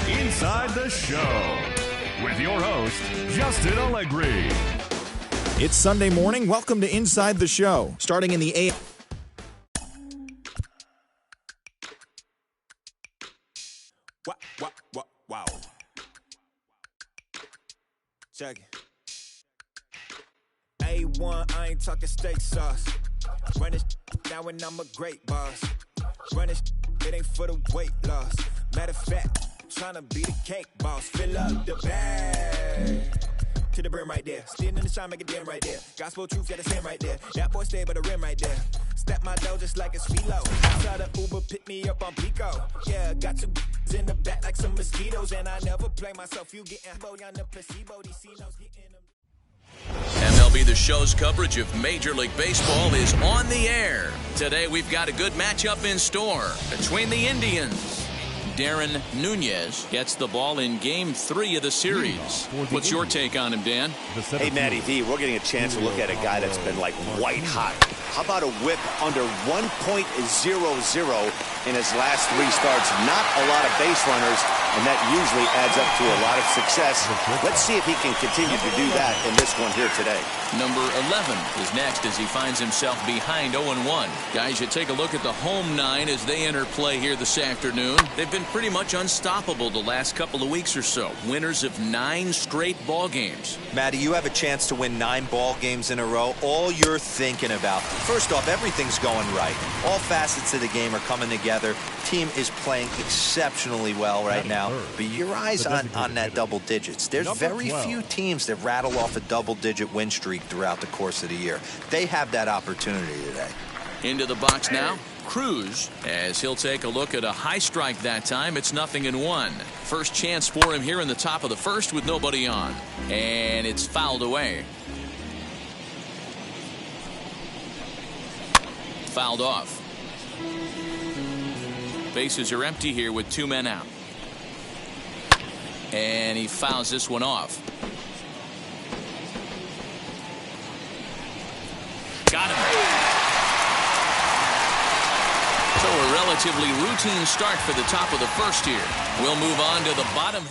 Inside the Show with your host, Justin Allegri. It's Sunday morning. Welcome to Inside the Show. Starting in the AM. Wow. Check it. A1, I ain't talking steak sauce. Run this now and I'm a great boss. Run this, it ain't for the weight loss. Matter of fact, tryna be the cake boss. Fill up the bag to the brim right there. Standing in the shine, make a dim right there. Gospel truth, yeah, that's him right there. That boy stay by the rim right there. Step my dough just like it's philo. Outside of Uber, pick me up on Pico. Yeah, got two in the back like some mosquitoes. And I never play myself. You getting body on the placebo. These C-notes getting them. MLB The Show's coverage of Major League Baseball is on the air. Today we've got a good matchup in store between the Indians. Darren Nunez gets the ball in Game 3 of the series. What's your take on him, Dan? Hey, Matty V, we're getting a chance to look at a guy that's been like white hot. How about a whip under 1.00 in his last 3 starts? Not a lot of base runners, and that usually adds up to a lot of success. Let's see if he can continue to do that in this one here today. Number 11 is next as he finds himself behind 0-1. Guys, you take a look at the home 9 as they enter play here this afternoon. They've been pretty much unstoppable the last couple of weeks or so. Winners of 9 straight ball games. Matty, you have a chance to win 9 ball games in a row. All you're thinking about, first off, everything's going right. All facets of the game are coming together. Team is playing exceptionally well right now. But your eyes on that double digits. There's very few teams that rattle off a double-digit win streak throughout the course of the year. They have that opportunity today. Into the box now, Cruz, as he'll take a look at a high strike that time. It's 0-1. First chance for him here in the top of the first with nobody on. And it's fouled away. Fouled off. Bases are empty here with 2 men out. And he fouls this one off. Got him. So a relatively routine start for the top of the first here. We'll move on to the bottom.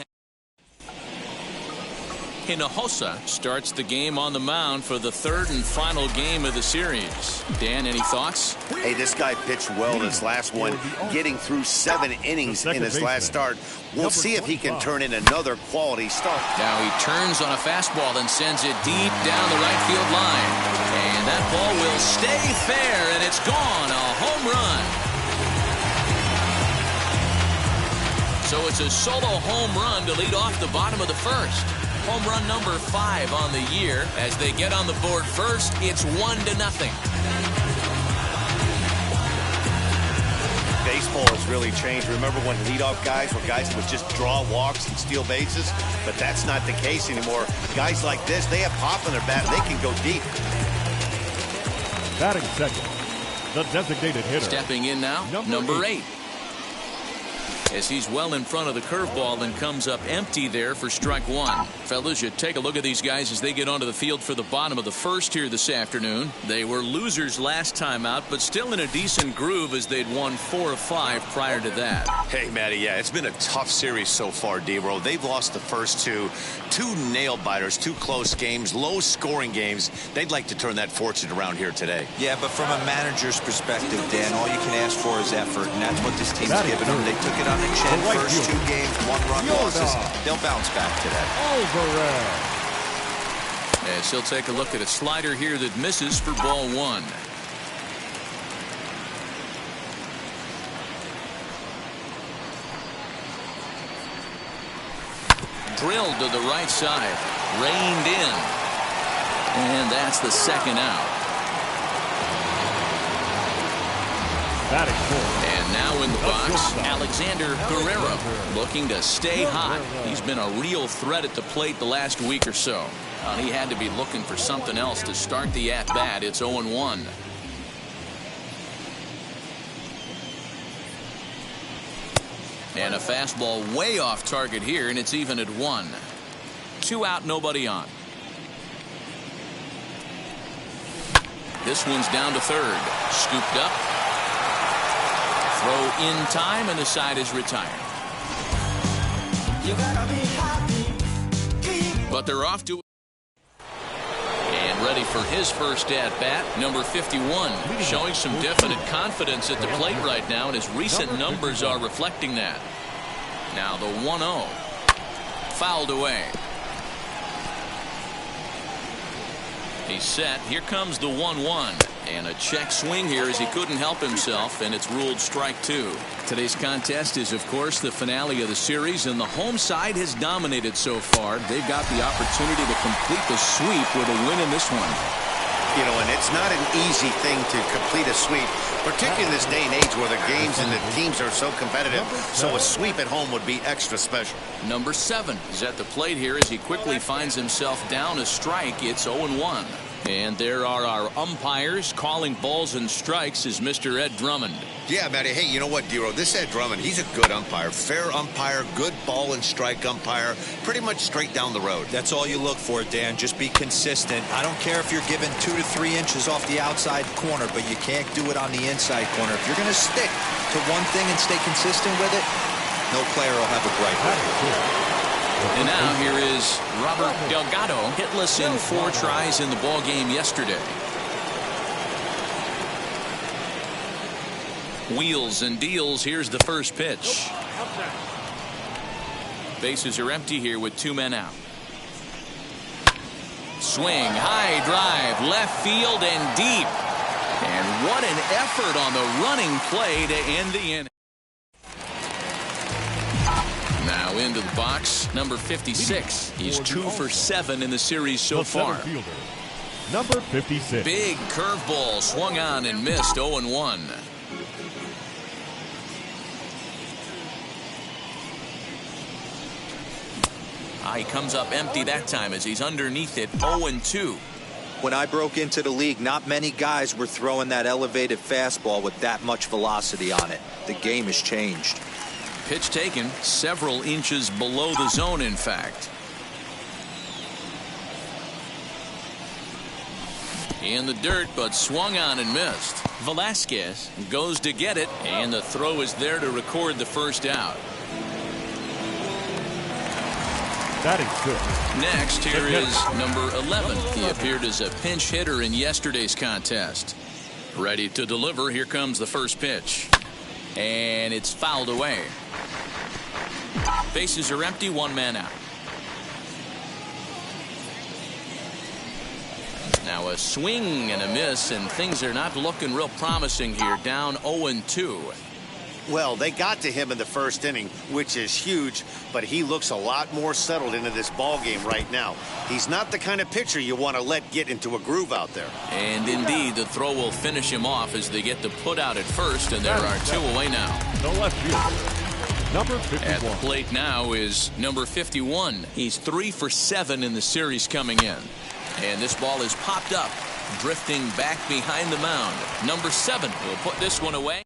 Hinojosa starts the game on the mound for the 3rd and final game of the series. Dan, any thoughts? Hey, this guy pitched well this last one, getting through 7 innings in his last start. We'll see if he can turn in another quality start. Now he turns on a fastball and sends it deep down the right field line. And that ball will stay fair, and it's gone. A home run. So it's a solo home run to lead off the bottom of the first. Home run number 5 on the year. As they get on the board first, it's 1-0. Baseball has really changed. Remember when leadoff guys were guys that would just draw walks and steal bases? But that's not the case anymore. Guys like this, they have pop in their bat, and they can go deep. Batting second, the designated hitter. Stepping in now, number 8. As he's well in front of the curveball and comes up empty there for strike 1. Fellas, you take a look at these guys as they get onto the field for the bottom of the first here this afternoon. They were losers last time out, but still in a decent groove as they'd won 4 of 5 prior to that. Hey, Matty, yeah, it's been a tough series so far, D-Row. They've lost the first 2 nail-biters, 2 close games, low-scoring games. They'd like to turn that fortune around here today. Yeah, but from a manager's perspective, Dan, all you can ask for is effort, and that's what this team's given them. They took it on the chin. First 2 games, 1-run losses. They'll bounce back today. As he'll take a look at a slider here that misses for ball 1. Drilled to the right side. Reined in. And that's the second out. And now in the box, Alexander Guerrero looking to stay hot. He's been a real threat at the plate the last week or so. He had to be looking for something else to start the at-bat. It's 0-1. And a fastball way off target here, and it's even at 1. 2 out, nobody on. This one's down to third. Scooped up. Throw in time, and the side is retired. But they're off to and ready for his first at-bat. Number 51 showing some definite confidence at the plate right now, and his recent numbers are reflecting that. Now the 1-0 fouled away. He's set. Here comes the 1-1. And a check swing here as he couldn't help himself, and it's ruled strike two. Today's contest is, of course, the finale of the series, and the home side has dominated so far. They've got the opportunity to complete the sweep with a win in this one. You know, and it's not an easy thing to complete a sweep, particularly in this day and age where the games and the teams are so competitive. So a sweep at home would be extra special. Number 7 is at the plate here as he quickly finds himself down a strike. It's 0-1. And there are our umpires calling balls and strikes is Mr. Ed Drummond. Yeah, Matty. Hey, you know what, Dero? This Ed Drummond, he's a good umpire. Fair umpire, good ball and strike umpire. Pretty much straight down the road. That's all you look for, Dan. Just be consistent. I don't care if you're given 2 to 3 inches off the outside corner, but you can't do it on the inside corner. If you're going to stick to one thing and stay consistent with it, no player will have a bright record. And now here is Robert Delgado, hitless in 4 tries in the ball game yesterday. Wheels and deals. Here's the first pitch. Bases are empty here with 2 men out. Swing, high drive, left field and deep. And what an effort on the running play to end the inning. Now into the box, number 56. He's 2 for 7 in the series so far. Number 56. Big curveball swung on and missed. 0-1. He comes up empty that time as he's underneath it. 0-2. When I broke into the league, not many guys were throwing that elevated fastball with that much velocity on it. The game has changed. Pitch taken several inches below the zone, in fact. In the dirt, but swung on and missed. Velasquez goes to get it, and the throw is there to record the first out. That is good. Next, here is number 11. He appeared as a pinch hitter in yesterday's contest. Ready to deliver. Here comes the first pitch. And it's fouled away. Bases are empty, 1 man out. Now a swing and a miss, and things are not looking real promising here. Down 0-2. Well, they got to him in the first inning, which is huge, but he looks a lot more settled into this ball game right now. He's not the kind of pitcher you want to let get into a groove out there. And indeed, the throw will finish him off as they get the put out at first, and there are 2 away now. The left fielder, number 51. At the plate now is number 51. He's 3 for 7 in the series coming in. And this ball is popped up, drifting back behind the mound. Number 7 will put this one away.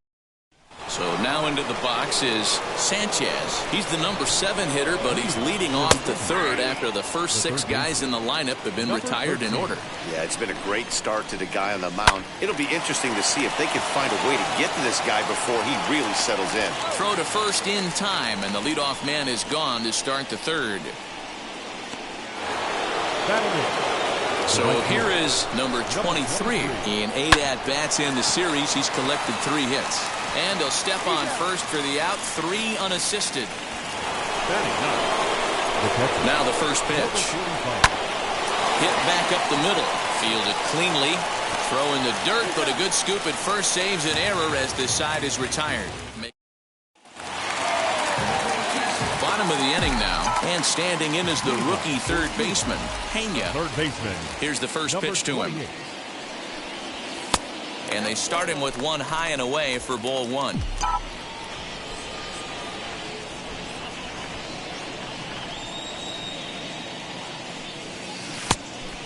So now into the box is Sanchez. He's the number 7 hitter, but he's leading off to third after the first 6 guys in the lineup have been retired in order. Yeah, it's been a great start to the guy on the mound. It'll be interesting to see if they can find a way to get to this guy before he really settles in. Throw to first in time, and the leadoff man is gone to start the third. So here is number 23. In 8 at-bats in the series, he's collected 3 hits. And he'll step on first for the out, 3 unassisted. Now the first pitch. Hit back up the middle. Fielded cleanly. Throw in the dirt, but a good scoop at first saves an error as this side is retired. Bottom of the inning now, and standing in is the rookie third baseman, Pena. Third baseman. Here's the first pitch to him. And they start him with 1 high and away for ball 1.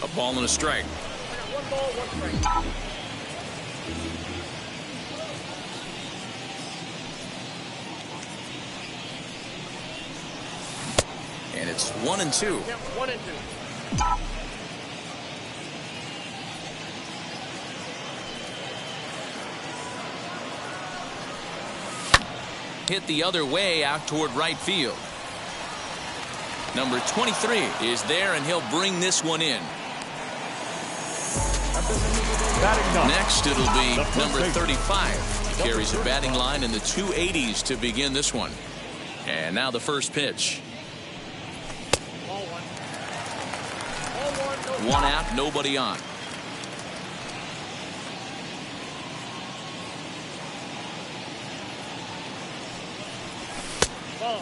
A ball and a strike. 1 ball, 1 strike. And it's 1-2. Yep, 1-2. hit the other way out toward right field. Number 23 is there, and he'll bring this one in. Next, it'll be number 35. He carries a batting line in the 280s to begin this one. And now the first pitch. One out, nobody on.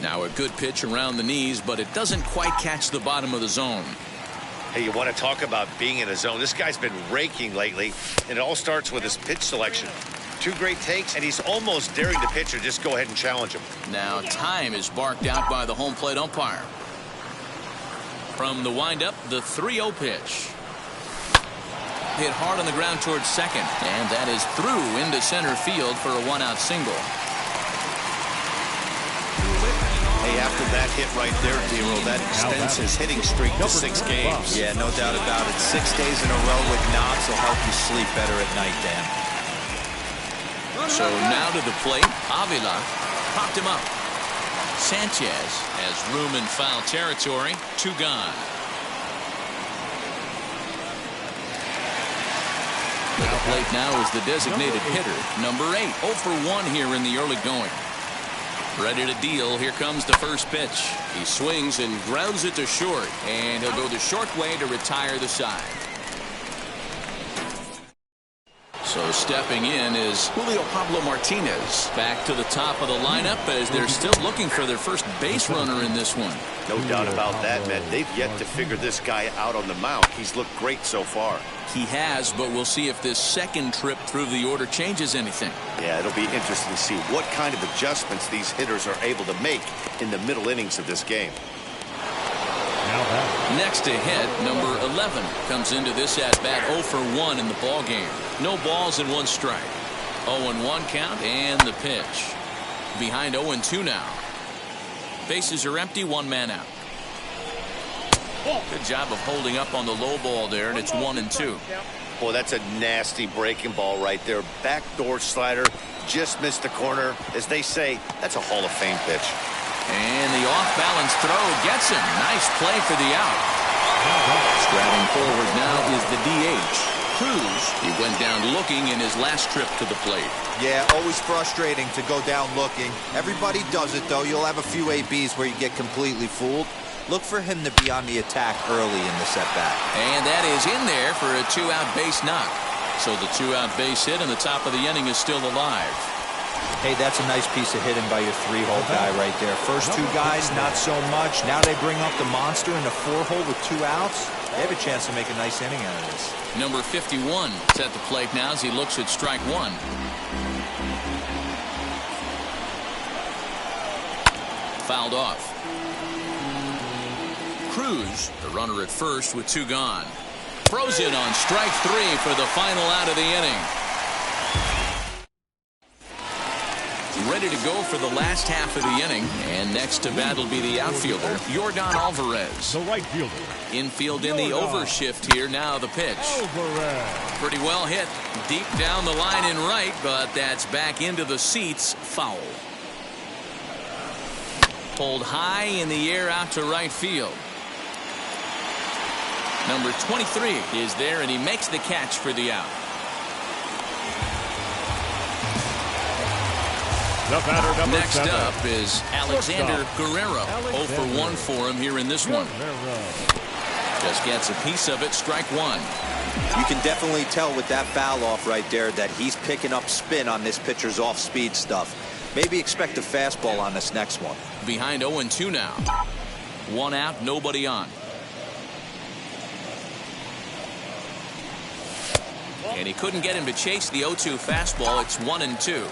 Now a good pitch around the knees, but it doesn't quite catch the bottom of the zone. Hey, you want to talk about being in a zone? This guy's been raking lately, and it all starts with his pitch selection. 2 great takes, and he's almost daring the pitcher just go ahead and challenge him. Now time is barked out by the home plate umpire. From the windup, the 3-0 pitch. Hit hard on the ground towards second, and that is through into center field for a 1-out single. Hey, after that hit right there, Dero, that extends his hitting streak to 6 games. Yeah, no doubt about it. 6 days in a row with knocks will help you sleep better at night, Dan. So now to the plate. Avila popped him up. Sanchez has room in foul territory. 2 gone. To the plate now is the designated hitter, number 8. 0 for 1 here in the early going. Ready to deal. Here comes the first pitch. He swings and grounds it to short, and he'll go the short way to retire the side. So stepping in is Julio Pablo Martinez. Back to the top of the lineup as they're still looking for their first base runner in this one. No doubt about that, man. They've yet to figure this guy out on the mound. He's looked great so far. He has, but we'll see if this second trip through the order changes anything. Yeah, it'll be interesting to see what kind of adjustments these hitters are able to make in the middle innings of this game. Next to hit, number 11 comes into this at-bat 0 for 1 in the ball game. No balls and 1 strike. 0-1 count and the pitch. Behind 0-2 now. Bases are empty, 1 man out. Good job of holding up on the low ball there, and it's 1-2. Boy, that's a nasty breaking ball right there. Backdoor slider, just missed the corner. As they say, that's a Hall of Fame pitch. And the off-balance throw gets him. Nice play for the out. Striding forward now is the DH. Cruz, he went down looking in his last trip to the plate. Yeah, always frustrating to go down looking. Everybody does it, though. You'll have a few ABs where you get completely fooled. Look for him to be on the attack early in the at-bat. And that is in there for a 2-out base knock. So the 2-out base hit and the top of the inning is still alive. Hey, that's a nice piece of hitting by your 3-hole guy right there. First 2 guys, not so much. Now they bring up the monster in the 4-hole with 2 outs. They have a chance to make a nice inning out of this. Number 51 is at the plate now as he looks at strike 1. Fouled off. Cruz, the runner at first with 2 gone. Throws in on strike 3 for the final out of the inning. Ready to go for the last half of the inning. And next to bat will be the outfielder, Yordan Alvarez. The right fielder. Infield in the overshift here. Now the pitch. Pretty well hit. Deep down the line in right, but that's back into the seats. Foul. Pulled high in the air out to right field. Number 23 is there, and he makes the catch for the out. Next up is Alexander Guerrero. 0 for 1 for him here in this one. Just gets a piece of it. Strike 1. You can definitely tell with that foul off right there that he's picking up spin on this pitcher's off-speed stuff. Maybe expect a fastball on this next one. Behind 0-2 now. 1 out, nobody on. And he couldn't get him to chase the 0-2 fastball. It's 1-2.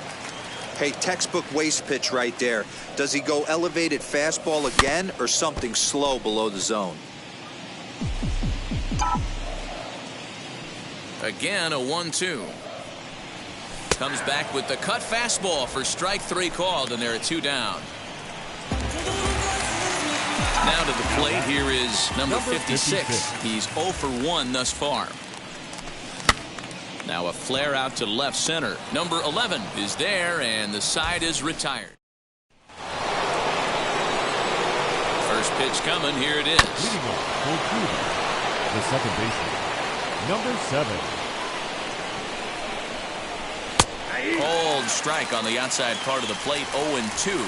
Hey, textbook waste pitch right there. Does he go elevated fastball again or something slow below the zone? Again, a 1-2. Comes back with the cut fastball for strike 3 called, and there are 2 down. Now to the plate, here is number 56. He's 0 for 1 thus far. Now a flare out to left center. Number 11 is there, and the side is retired. pitch coming. Here it is. Leading off for Cuba, the second baseman, number 7. Cold strike on the outside part of the plate. 0-2.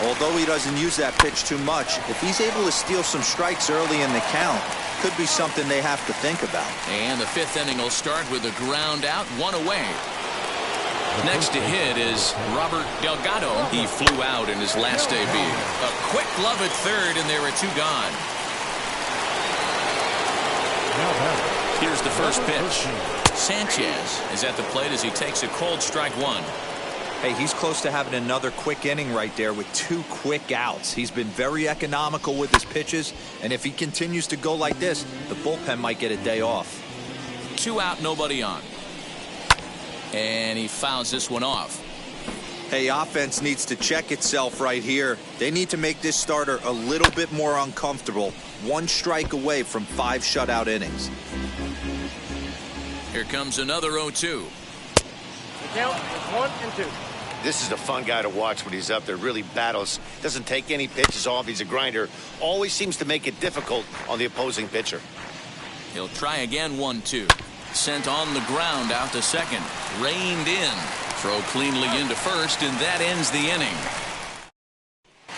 Although he doesn't use that pitch too much, if he's able to steal some strikes early in the count, could be something they have to think about. And the 5th inning will start with a ground out, 1 away. Next to hit is Robert Delgado. He flew out in his last AB. A quick glove at third, and there are 2 gone. Here's the first pitch. Sanchez is at the plate as he takes a cold strike 1. Hey, he's close to having another quick inning right there with 2 quick outs. He's been very economical with his pitches, and if he continues to go like this, the bullpen might get a day off. 2 out, nobody on. And he fouls this one off. Hey, offense needs to check itself right here. They need to make this starter a little bit more uncomfortable. 1 strike away from 5 shutout innings. Here comes another 0-2. The count is 1-2. This is a fun guy to watch when he's up there. Really battles. Doesn't take any pitches off. He's a grinder. Always seems to make it difficult on the opposing pitcher. He'll try again. 1-2. Sent on the ground out to second. Reined in. Throw cleanly into first, and that ends the inning.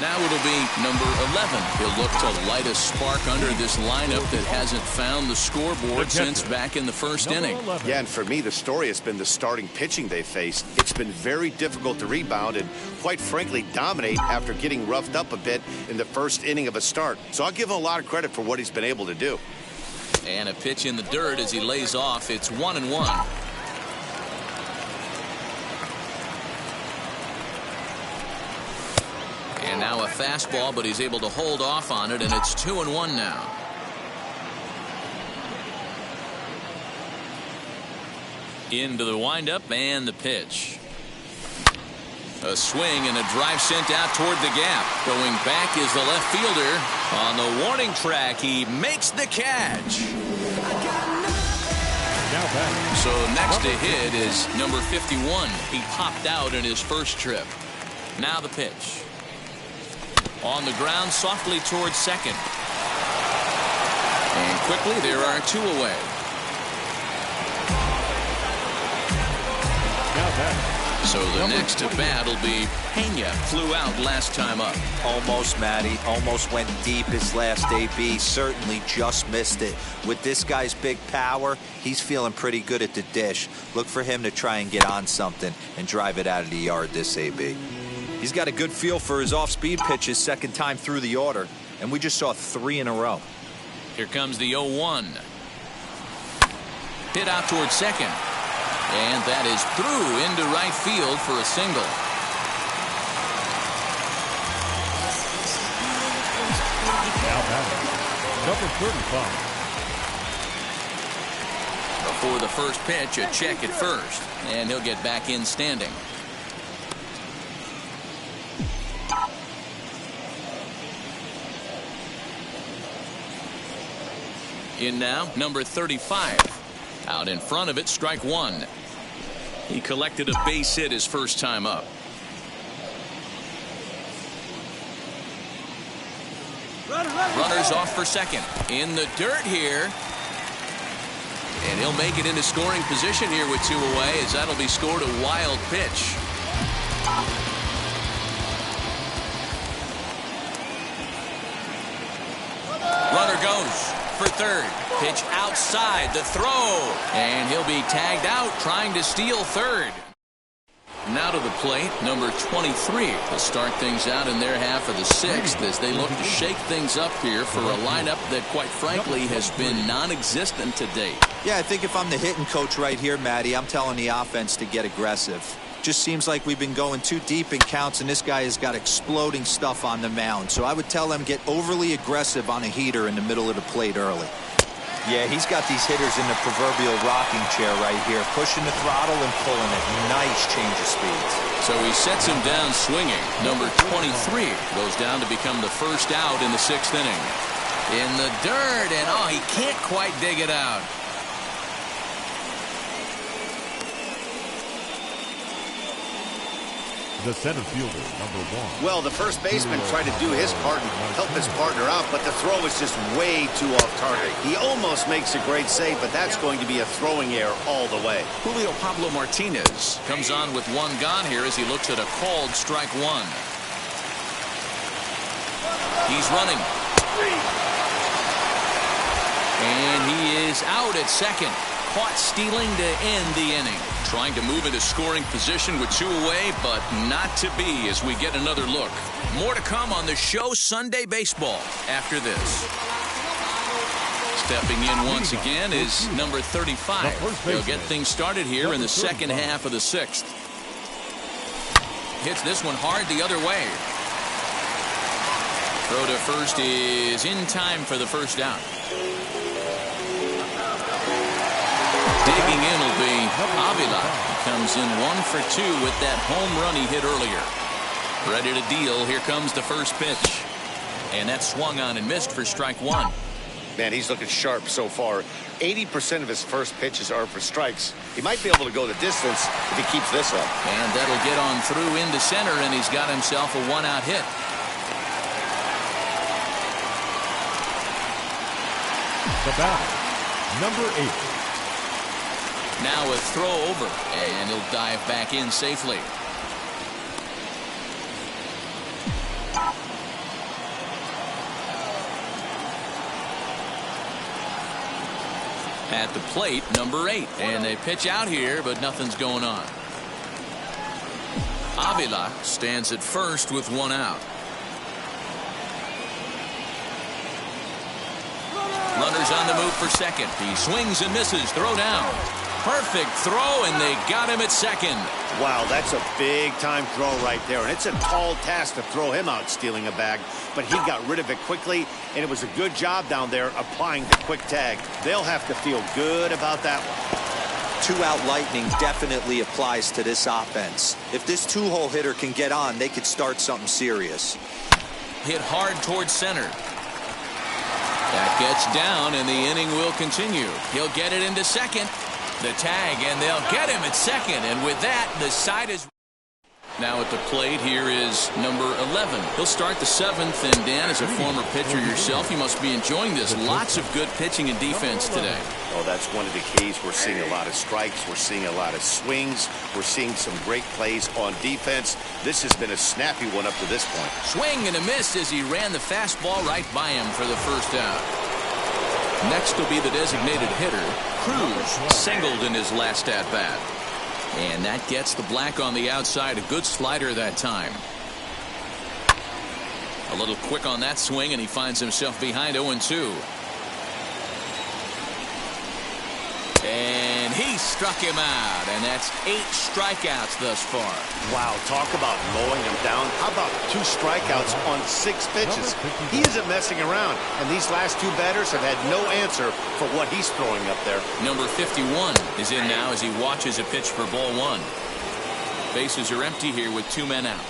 Now it'll be number 11. He'll look to light a spark under this lineup that hasn't found the scoreboard since back in the first inning. Yeah, and for me, the story has been the starting pitching they faced. It's been very difficult to rebound and, quite frankly, dominate after getting roughed up a bit in the first inning of a start. So I'll give him a lot of credit for what he's been able to do. And a pitch in the dirt as he lays off. It's 1-1. And now a fastball, but he's able to hold off on it, and it's 2-1 now. Into the windup and the pitch. A swing and a drive sent out toward the gap. Going back is the left fielder. On the warning track, he makes the catch. So next to hit is number 51. He popped out in his first trip. Now the pitch. On the ground, softly towards second. And quickly, there are 2 away. So the next to bat will be Pena. Flew out last time up. Almost, Matty. Almost went deep his last AB. Certainly just missed it. With this guy's big power, he's feeling pretty good at the dish. Look for him to try and get on something and drive it out of the yard this AB. He's got a good feel for his off-speed pitches second time through the order, and we just saw 3 in a row. Here comes the 0-1. Hit out towards second. And that is through into right field for a single. Now batting, number 35. Before the first pitch, a check at first. And he'll get back in standing. In now, number 35. Out in front of it, strike 1. He collected a base hit his first time up. Runners off for second. In the dirt here. And he'll make it into scoring position here with 2 away, as that'll be scored a wild pitch. Runner goes for third. Pitch outside the throw. And he'll be tagged out trying to steal third. Now to the plate, number 23. They'll start things out in their half of the 6th as they look to shake things up here for a lineup that, quite frankly, has been non-existent to date. Yeah, I think if I'm the hitting coach right here, Matty, I'm telling the offense to get aggressive. Just seems like we've been going too deep in counts, and this guy has got exploding stuff on the mound. So I would tell them get overly aggressive on a heater in the middle of the plate early. Yeah, he's got these hitters in the proverbial rocking chair right here, pushing the throttle and pulling it. Nice change of speeds. So he sets him down swinging. Number 23 goes down to become the first out in the 6th inning. In the dirt, and oh, he can't quite dig it out. the center fielder, number 1. Well, the first baseman tried to do his part and help his partner out, but the throw was just way too off target. He almost makes a great save, but that's going to be a throwing error all the way. Julio Pablo Martinez comes on with 1 gone here as he looks at a called strike 1. He's running. And he is out at second. Caught stealing to end the inning. Trying to move into scoring position with 2 away, but not to be as we get another look. More to come on the show Sunday Baseball after this. Stepping in once again is number 35. He'll get things started here in the second half of the 6th. Hits this one hard the other way. Throw to first is in time for the first down. Digging in will be Avila. He comes in 1 for 2 with that home run he hit earlier. Ready to deal. Here comes the first pitch. And that swung on and missed for strike 1. Man, he's looking sharp so far. 80% of his first pitches are for strikes. He might be able to go the distance if he keeps this up. And that'll get on through into center, and he's got himself a 1-out hit. The batter, number 8. Now a throw over, and he'll dive back in safely. At the plate, number 8. And they pitch out here, but nothing's going on. Avila stands at first with 1 out. Runners on the move for second. He swings and misses. Throw down. Perfect throw, and they got him at second. Wow, that's a big-time throw right there. And it's a tall task to throw him out stealing a bag. But he got rid of it quickly, and it was a good job down there applying the quick tag. They'll have to feel good about that one. 2-out lightning definitely applies to this offense. If this 2-hole hitter can get on, they could start something serious. Hit hard towards center. That gets down, and the inning will continue. He'll get it into second. The tag, and they'll get him at second. And with that, the side is... Now at the plate, here is number 11. He'll start the 7th, and Dan, as a former pitcher yourself, you must be enjoying this. Lots of good pitching and defense today. Oh, that's one of the keys. We're seeing a lot of strikes. We're seeing a lot of swings. We're seeing some great plays on defense. This has been a snappy one up to this point. Swing and a miss as he ran the fastball right by him for the first out. Next will be the designated hitter. Cruz singled in his last at-bat. And that gets the black on the outside. A good slider that time. A little quick on that swing, and he finds himself behind 0-2. And he struck him out, and that's 8 strikeouts thus far. Wow, talk about mowing him down. How about 2 strikeouts on 6 pitches? He isn't messing around, and these last 2 batters have had no answer for what he's throwing up there. Number 51 is in now as he watches a pitch for ball 1. Bases are empty here with 2 men out.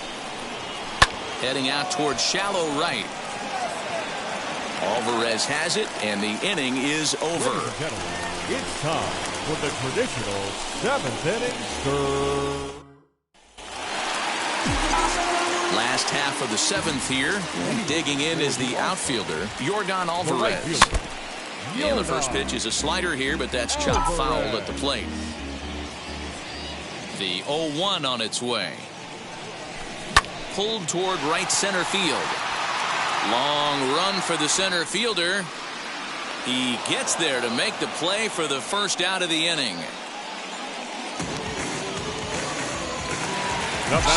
Heading out towards shallow right. Alvarez has it, and the inning is over. It's time for the traditional 7th inning stir. Last half of the 7th here, and digging in is the outfielder, Yordan Alvarez. And the first pitch is a slider here, but that's chopped foul at the plate. The 0-1 on its way. Pulled toward right center field. Long run for the center fielder. He gets there to make the play for the first out of the inning.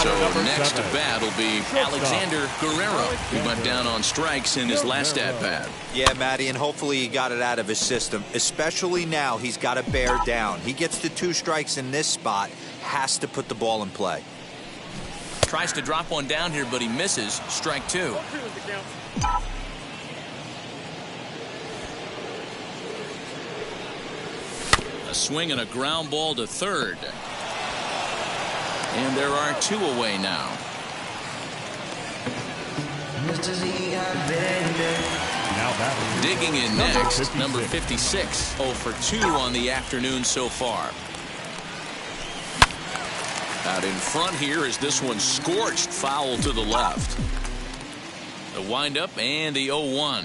So next to bat will be Alexander Guerrero, who went down on strikes in his last at-bat. Yeah, Matty, and hopefully he got it out of his system. Especially now, he's got to bear down. He gets the 2 strikes in this spot, has to put the ball in play. Tries to drop one down here, but he misses. Strike 2. A swing and a ground ball to third. And there are 2 away now. Digging in next, number 56. 0 for 2 on the afternoon so far. Out in front here is this one scorched foul to the left. The windup and the 0-1.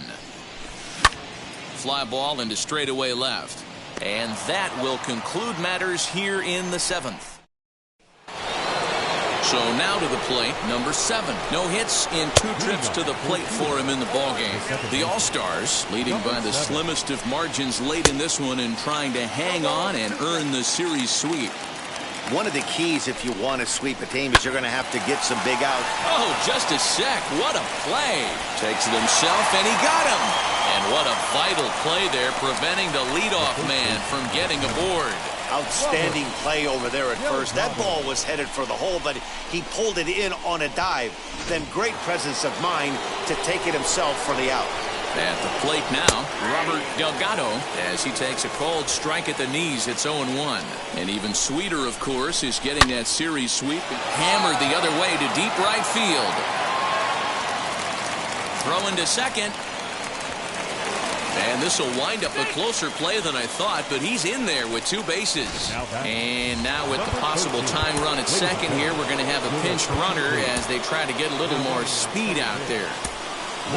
Fly ball into straightaway left. And that will conclude matters here in the 7th. So now to the plate, number 7. No hits in 2 trips to the plate for him in the ballgame. The All-Stars leading by the slimmest of margins late in this one and trying to hang on and earn the series sweep. One of the keys if you want to sweep a team is you're going to have to get some big outs. Oh, just a sec. What a play. Takes it himself, and he got him. And what a vital play there, preventing the leadoff man from getting aboard. Outstanding play over there at first. That ball was headed for the hole, but he pulled it in on a dive. Then great presence of mind to take it himself for the out. At the plate now, Robert Delgado, as he takes a cold strike at the knees. It's 0-1. And even sweeter, of course, is getting that series sweep. Hammered the other way to deep right field. Throw into second. And this will wind up a closer play than I thought, but he's in there with 2 bases. And now with the possible tying run at second here, we're going to have a pinched runner as they try to get a little more speed out there.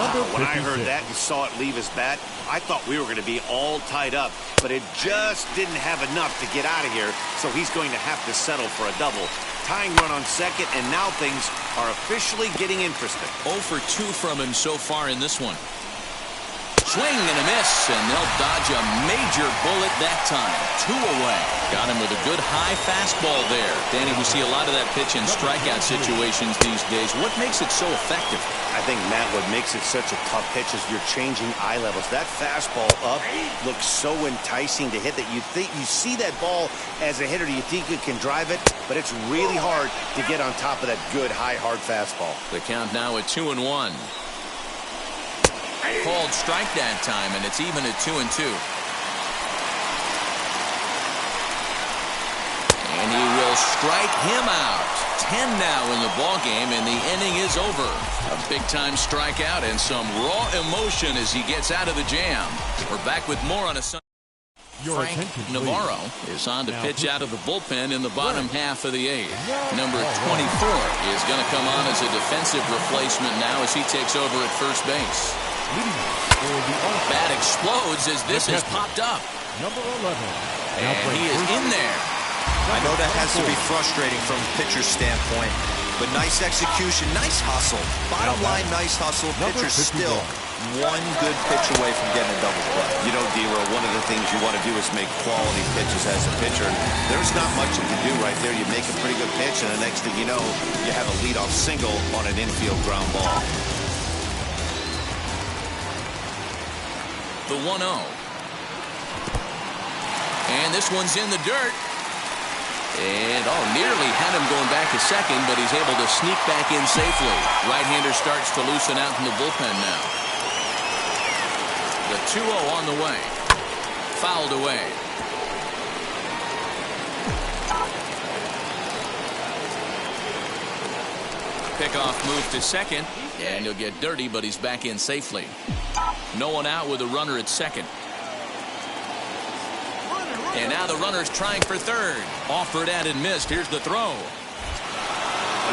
Wow, when I heard that and saw it leave his bat, I thought we were going to be all tied up, but it just didn't have enough to get out of here, so he's going to have to settle for a double. Tying run on second, and now things are officially getting interesting. 0 for 2 from him so far in this one. Swing and a miss, and they'll dodge a major bullet that time. 2 away. Got him with a good high fastball there. Danny, we see a lot of that pitch in strikeout situations these days. What makes it so effective? I think, Matt, what makes it such a tough pitch is you're changing eye levels. That fastball up looks so enticing to hit that you think you see that ball as a hitter, you think you can drive it, but it's really hard to get on top of that good high hard fastball. The count now at 2-1. Called strike that time, and it's even at 2-2. And he will strike him out. 10 now in the ballgame, and the inning is over. A big-time strikeout and some raw emotion as he gets out of the jam. We're back with more on a Sunday. Frank Navarro is on to pitch out of the bullpen in the bottom half of the 8th. Number 24 is going to come on as a defensive replacement now as he takes over at first base. Bat explodes as this has popped up. Number 11. And he is in there. I know that has to be frustrating from a pitcher's standpoint, but nice execution, nice hustle. Bottom line, nice hustle. Pitcher's still 1 good pitch away from getting a double play. You know, D-Row, one of the things you want to do is make quality pitches as a pitcher. And there's not much you can do right there. You make a pretty good pitch, and the next thing you know, you have a leadoff single on an infield ground ball. The 1-0. And this one's in the dirt. And, nearly had him going back a second, but he's able to sneak back in safely. Right-hander starts to loosen out in the bullpen now. The 2-0 on the way. Fouled away. Pickoff move to second, and he'll get dirty, but he's back in safely. No one out with a runner at second. And now the runner's trying for third. Offered at and missed. Here's the throw.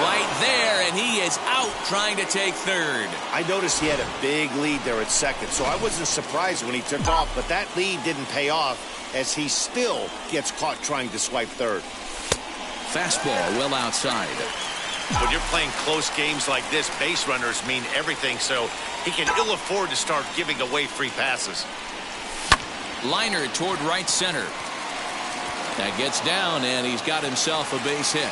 Right there, and he is out trying to take third. I noticed he had a big lead there at second, so I wasn't surprised when he took off, but that lead didn't pay off as he still gets caught trying to swipe third. Fastball well outside. When you're playing close games like this, base runners mean everything, so he can ill afford to start giving away free passes. Liner toward right center. That gets down, and he's got himself a base hit.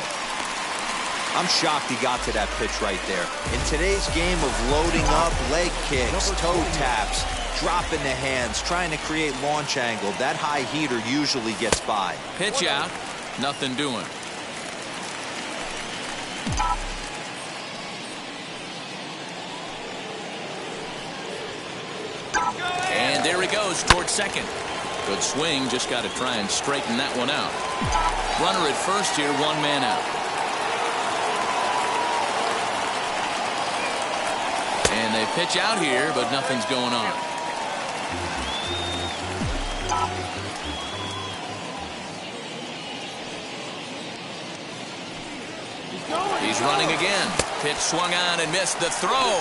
I'm shocked he got to that pitch right there. In today's game of loading up, leg kicks, toe taps, dropping the hands, trying to create launch angle, that high heater usually gets by. Pitch out, nothing doing. And there he goes towards second. Good swing, just got to try and straighten that one out. Runner at first here, 1 man out. And they pitch out here, but nothing's going on. He's running again. Pitch swung on and missed the throw.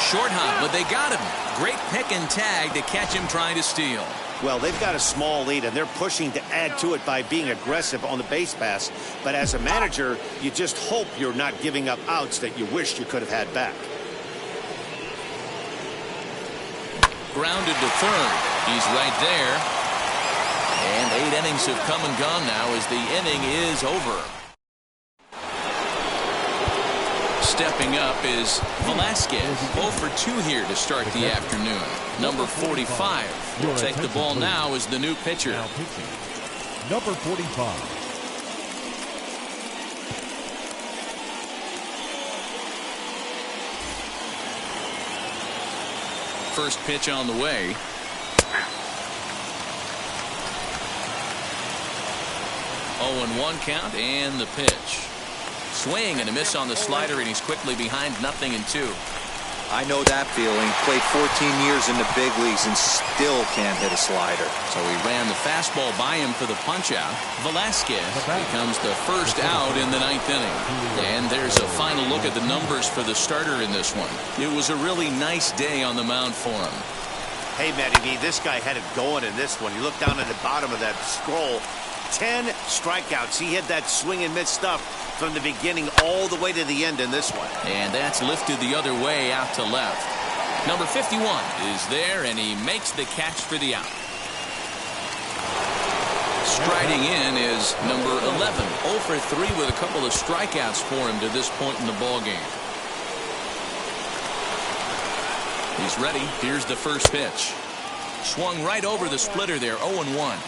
Short hop, but they got him. Great pick and tag to catch him trying to steal. Well, they've got a small lead, and they're pushing to add to it by being aggressive on the base pass. But as a manager, you just hope you're not giving up outs that you wish you could have had back. Grounded to third. He's right there. And 8 innings have come and gone now as the inning is over. Stepping up is Velasquez. 0 for 2 here to start the afternoon. Number 45 will take the ball now as the new pitcher. Now pitching, number 45. First pitch on the way. Oh, and 1 count and the pitch. Swing and a miss on the slider, and he's quickly behind 0-2. I know that feeling. Played 14 years in the big leagues and still can't hit a slider. So he ran the fastball by him for the punch-out. Velasquez becomes the first out in the 9th inning. And there's a final look at the numbers for the starter in this one. It was a really nice day on the mound for him. Hey, Matty B, this guy had it going in this one. You look down at the bottom of that scroll. 10 strikeouts. He had that swing and miss stuff from the beginning all the way to the end in this one. And that's lifted the other way out to left. Number 51 is there, and he makes the catch for the out. Striding in is number 11. 0 for 3 with a couple of strikeouts for him to this point in the ball game. He's ready. Here's the first pitch. Swung right over the splitter there. 0-1.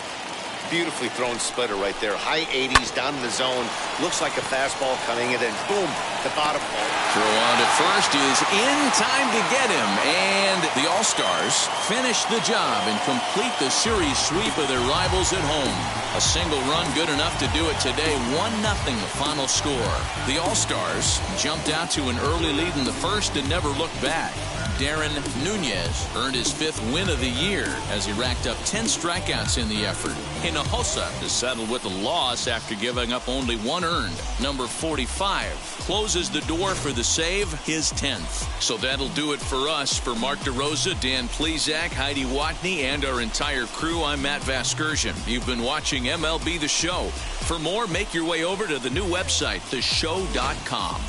Beautifully thrown splitter right there. High 80s down in the zone. Looks like a fastball coming in, and boom, the bottom ball. Throw on at first is in time to get him. And the All-Stars finish the job and complete the series sweep of their rivals at home. A single run good enough to do it today. 1-0 the final score. The All-Stars jumped out to an early lead in the first and never looked back. Darren Nunez earned his 5th win of the year as he racked up 10 strikeouts in the effort. Hinojosa is settled with a loss after giving up only 1 earned. Number 45 closes the door for the save, his 10th. So that'll do it for us. For Mark DeRosa, Dan Plesac, Heidi Watney, and our entire crew, I'm Matt Vasgersian. You've been watching MLB The Show. For more, make your way over to the new website, theshow.com.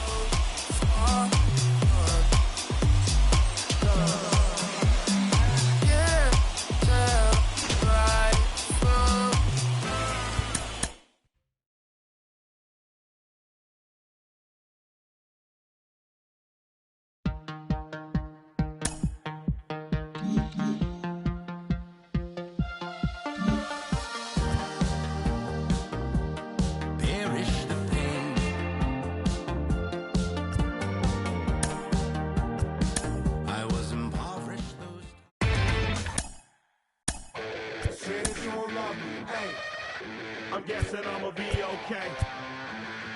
I'm guessing I'ma be okay.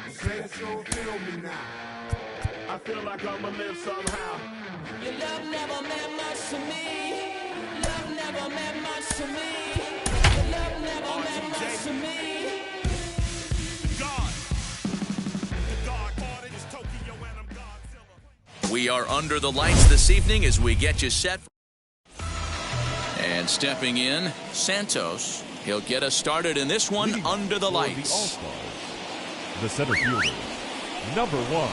Say that you don't feel me now. I feel like I'ma live somehow. Your love never meant much to me. Love never meant much to me. Your love never meant much to me. God. The God order is Tokyo and I'm Godzilla. We are under the lights this evening as we get you set. And stepping in, Santos. He'll get us started in this one under the lights. The All-Stars, the center fielder, number 1.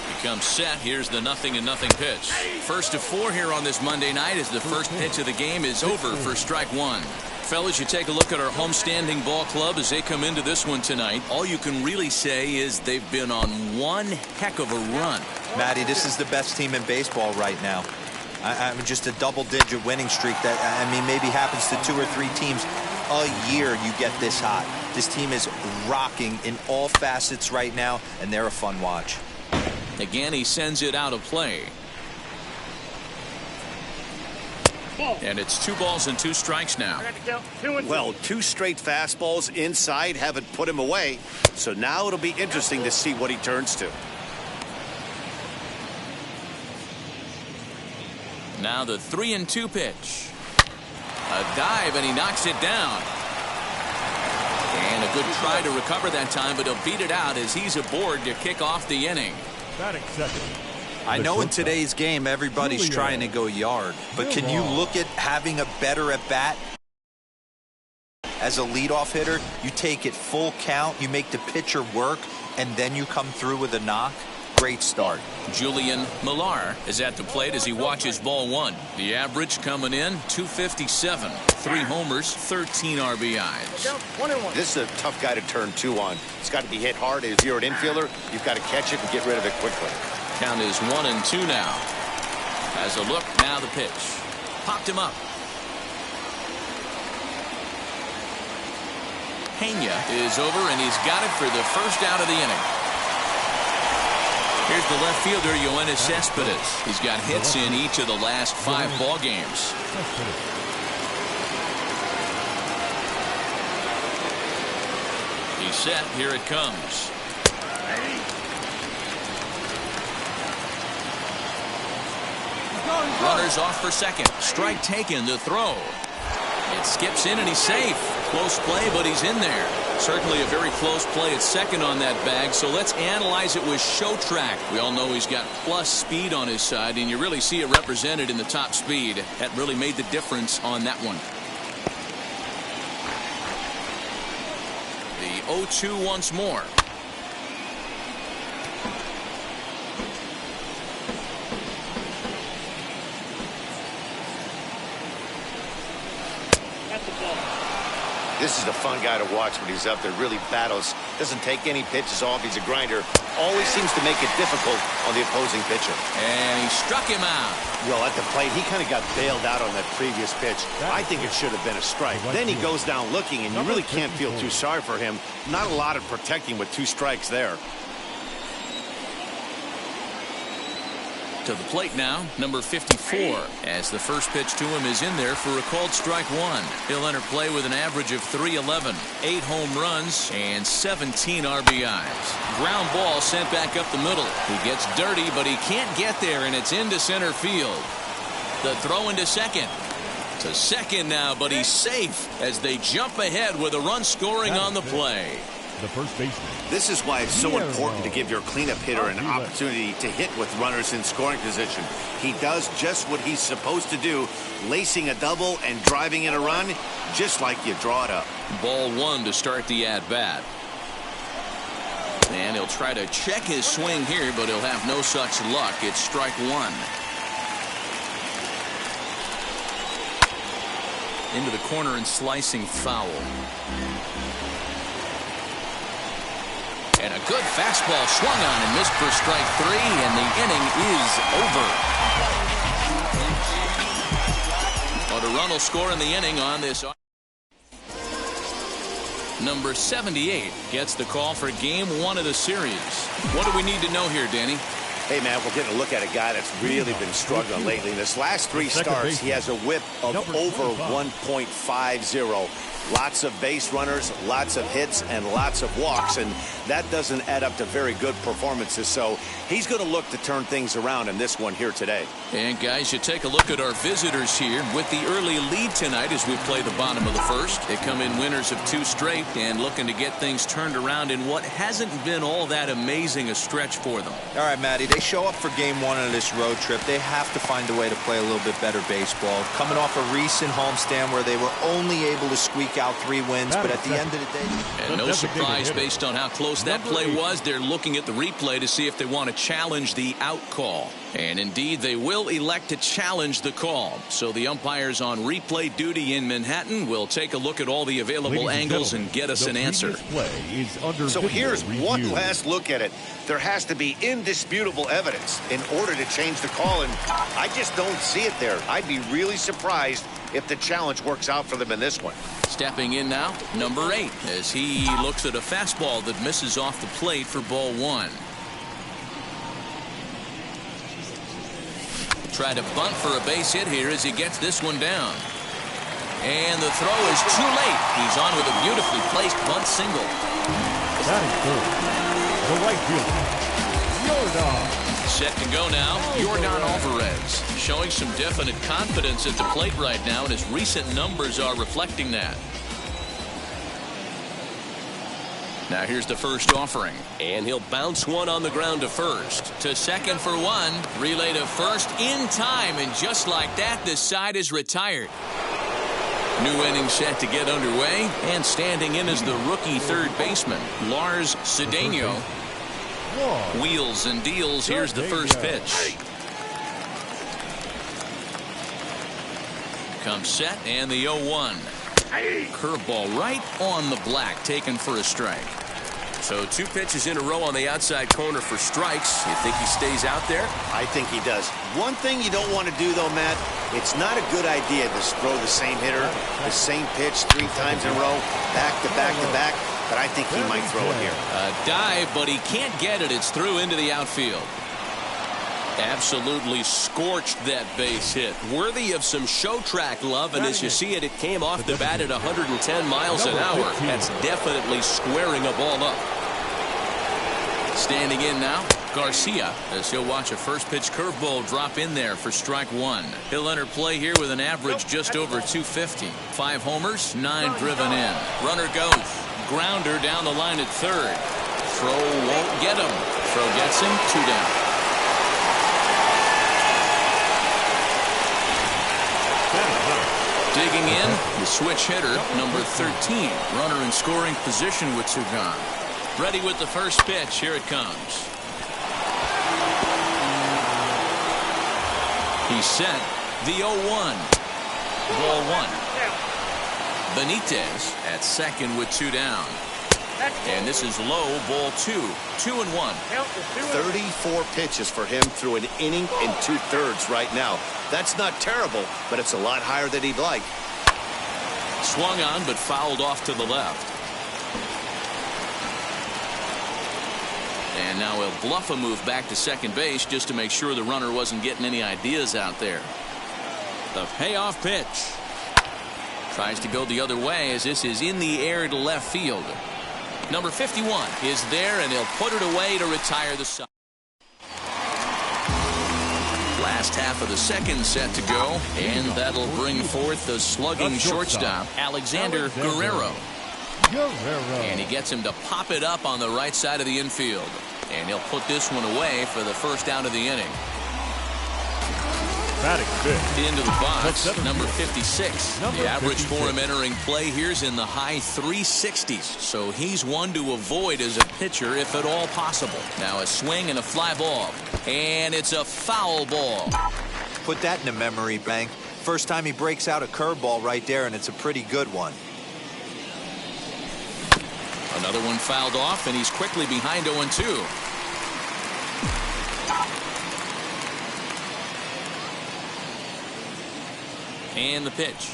He comes set. Here's the 0-0 pitch. First of 4 here on this Monday night as the first pitch of the game is over for strike 1. Fellas, you take a look at our homestanding ball club as they come into this one tonight. All you can really say is they've been on one heck of a run. Matty, this is the best team in baseball right now. I mean, just a double-digit winning streak that, I mean, maybe happens to 2 or 3 teams a year you get this hot. This team is rocking in all facets right now, and they're a fun watch. Again, he sends it out of play. And it's 2 balls and 2 strikes now. Well, 2 straight fastballs inside haven't put him away. So now it'll be interesting to see what he turns to. Now the 3-2 pitch. A dive, and he knocks it down. And And a good try to recover that time, but he'll beat it out as he's aboard to kick off the inning. Batting second. I know in today's game everybody's trying to go yard, but can you look at having a better at bat? As a leadoff hitter, you take it full count, you make the pitcher work, and then you come through with a knock. Great start. Julian Millar is at the plate as he watches ball one. The average coming in, 257. 3 homers, 13 RBIs. 1-1. This is a tough guy to turn 2 on. It's got to be hit hard. If you're an infielder, you've got to catch it and get rid of it quickly. Count is 1-2 now. As a look, now the pitch. Popped him up. Pena is over, and he's got it for the first out of the inning. Here's the left fielder, Yoenis Cespedes. He's got hits in each of the last 5 ball games. He's set. Here it comes. Runners off for second. Strike taken, the throw. It skips in and he's safe. Close play, but he's in there. Certainly a very close play at second on that bag, so let's analyze it with show track. We all know he's got plus speed on his side, and you really see it represented in the top speed. That really made the difference on that one. The 0-2 once more. This is a fun guy to watch when he's up there. Really battles. Doesn't take any pitches off. He's a grinder. Always seems to make it difficult on the opposing pitcher. And he struck him out. Well, at the plate, he kind of got bailed out on that previous pitch. I think it should have been a strike. Then he goes down looking, and you really can't feel too sorry for him. Not a lot of protecting with 2 strikes there. To the plate now, number 54, as the first pitch to him is in there for a called strike 1. He'll enter play with an average of .311, 8 home runs, and 17 RBIs. Ground ball sent back up the middle. He gets dirty, but he can't get there, and it's into center field. The throw into second. To second now, but he's safe as they jump ahead with a run scoring on the play. The first baseman. This is why it's so important to give your cleanup hitter an opportunity to hit with runners in scoring position. He does just what he's supposed to do, lacing a double and driving in a run, just like you draw it up. Ball 1 to start the at-bat. And he'll try to check his swing here, but he'll have no such luck. It's strike 1. Into the corner and slicing foul. And a good fastball swung on and missed for strike 3, and the inning is over. But a run will score in the inning on this. Number 78 gets the call for game 1 of the series. What do we need to know here, Danny? Hey, man, we're getting a look at a guy that's really been struggling lately. In his last 3 starts, he has a whip of over 1.50. Lots of base runners, lots of hits, and lots of walks, and that doesn't add up to very good performances. So he's going to look to turn things around in this one here today. And guys, you take a look at our visitors here with the early lead tonight as we play the bottom of the first. They come in winners of 2 straight and looking to get things turned around in what hasn't been all that amazing a stretch for them. All right, Matty, they show up for game 1 of this road trip. They have to find a way to play a little bit better baseball. Coming off a recent homestand where they were only able to squeak out 3 wins, but at the end of the day... And no surprise based on how close that play was. They're looking at the replay to see if they want to challenge the out call. And indeed, they will elect to challenge the call. So the umpires on replay duty in Manhattan will take a look at all the available angles and get us an answer. So here's one last look at it. There has to be indisputable evidence in order to change the call, and I just don't see it there. I'd be really surprised if the challenge works out for them in this one. Stepping in now, number 8, as he looks at a fastball that misses off the plate for ball 1. Try to bunt for a base hit here as he gets this one down. And the throw is too late. He's on with a beautifully placed bunt single. That is good. The right fielder, Jordan. Set to go now, Jordan Alvarez, showing some definite confidence at the plate right now, and his recent numbers are reflecting that. Now here's the first offering. And he'll bounce one on the ground to first. To second for one. Relay to first in time. And just like that, the side is retired. New inning set to get underway. And standing in is the rookie third baseman, Lars Cedeno. Wheels and deals. Here's the first pitch. Comes set and the 0-1. Curveball right on the black, taken for a strike. So 2 pitches in a row on the outside corner for strikes. You think he stays out there? I think he does. One thing you don't want to do, though, Matt, it's not a good idea to throw the same hitter, the same pitch 3 times in a row, back to back to back, but I think he might throw it here. A dive, but he can't get it. It's through into the outfield. Absolutely scorched that base hit. Worthy of some show track love, and as you see it, it came off the bat at 110 miles an hour. That's definitely squaring a ball up. Standing in now, Garcia, as he'll watch a first pitch curveball drop in there for strike 1. He'll enter play here with an average just over 250. 5 homers, 9 driven in. Runner goes. Grounder down the line at third. Throw won't get him. Throw gets him. 2 down. Digging in, the switch hitter, number 13. Runner in scoring position with 2 gone. Ready with the first pitch. Here it comes. He's set. The 0-1. Ball 1. Benitez at second with 2 down. And this is low, ball 2. 2-1. 34 pitches for him through an inning and 2/3 right now. That's not terrible, but it's a lot higher than he'd like. Swung on, but fouled off to the left. And now he'll bluff a move back to second base just to make sure the runner wasn't getting any ideas out there. The payoff pitch. Tries to go the other way as this is in the air to left field. Number 51 is there, and he'll put it away to retire the side. Last half of the second set to go, and that'll bring forth the slugging shortstop, Alexander Guerrero. And he gets him to pop it up on the right side of the infield. And he'll put this one away for the first out of the inning. Into the box, number 56. The average for him entering play here's in the high 360s. So he's one to avoid as a pitcher if at all possible. Now a swing and a fly ball. And it's a foul ball. Put that in a memory bank. First time he breaks out a curveball right there, and it's a pretty good one. Another one fouled off, and he's quickly behind 0-2. And the pitch.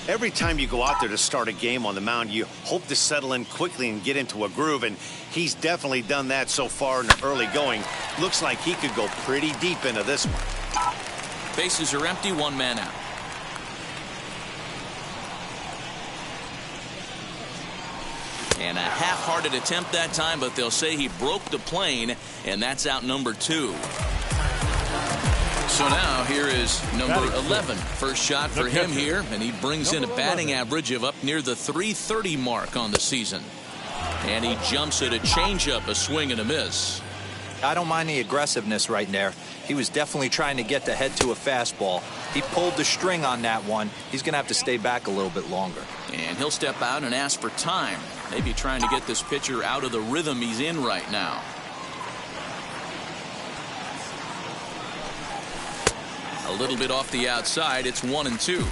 Every time you go out there to start a game on the mound, you hope to settle in quickly and get into a groove, and he's definitely done that so far in the early going. Looks like he could go pretty deep into this one. Bases are empty, 1 man out. And a half-hearted attempt that time, but they'll say he broke the plane, and that's out number 2. So now here is number 11. First shot for him here, and he brings in a batting average of up near the 330 mark on the season. And he jumps at a changeup, a swing and a miss. I don't mind the aggressiveness right there. He was definitely trying to get the head to a fastball. He pulled the string on that one. He's going to have to stay back a little bit longer. And he'll step out and ask for time. Maybe trying to get this pitcher out of the rhythm he's in right now. A little bit off the outside. It's 1-2.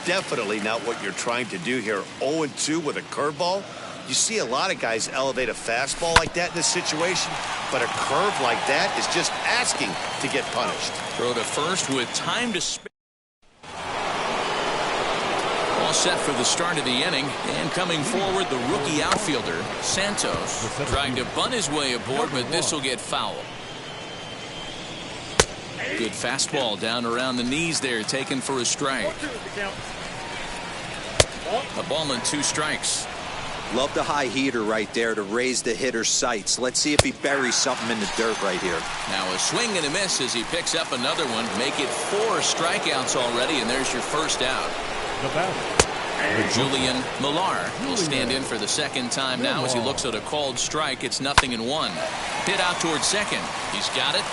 Definitely not what you're trying to do here. 0-2 with a curveball. You see a lot of guys elevate a fastball like that in this situation, but a curve like that is just asking to get punished. Throw to first with time to spare. All set for the start of the inning, and coming forward, the rookie outfielder, Santos, trying to bunt his way aboard, but this will get foul. Good fastball down around the knees there, taken for a strike. A ball and 2 strikes. Love the high heater right there to raise the hitter's sights. Let's see if he buries something in the dirt right here. Now a swing and a miss as he picks up another one. Make it 4 strikeouts already, and there's your first out. Julian Millar will stand in for the second time now as he looks at a called strike. It's 0-1. Hit out towards second. He's got it.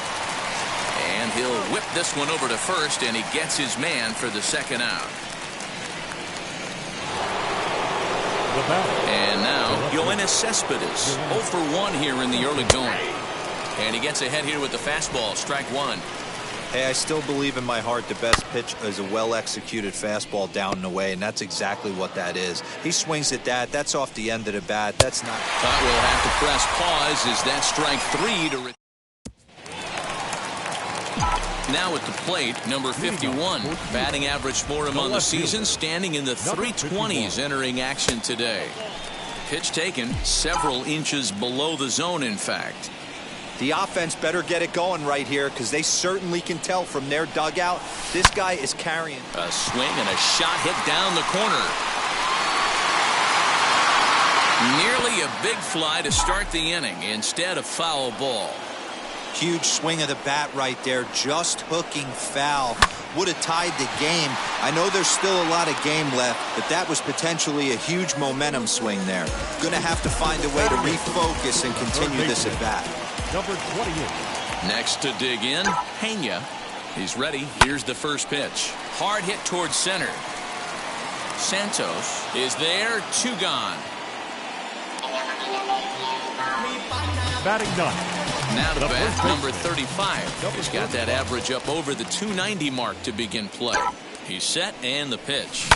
And he'll whip this one over to first, and he gets his man for the second out. And now, Yoenis Cespedes, 0 for 1 here in the early going. And he gets ahead here with the fastball, strike one. Hey, I still believe in my heart the best pitch is a well-executed fastball down and away, and that's exactly what that is. He swings at that. That's off the end of the bat. That's not. But we'll have to press pause as that strike three to. Now at the plate, number 51. Batting average for him on the season, standing in the 320s entering action today. Pitch taken several inches below the zone, in fact. The offense better get it going right here because they certainly can tell from their dugout this guy is carrying. A swing and a shot hit down the corner. Nearly a big fly to start the inning instead of foul ball. Huge swing of the bat right there, just hooking foul. Would have tied the game. I know there's still a lot of game left, but that was potentially a huge momentum swing there. Going to have to find a way to refocus and continue this at bat. Number 28. Next to dig in, Pena. He's ready. Here's the first pitch. Hard hit towards center. Santos is there. 2 gone. Batting ninth. Now to bat, number 35. He's got that average up over the 290 mark to begin play. He's set and the pitch.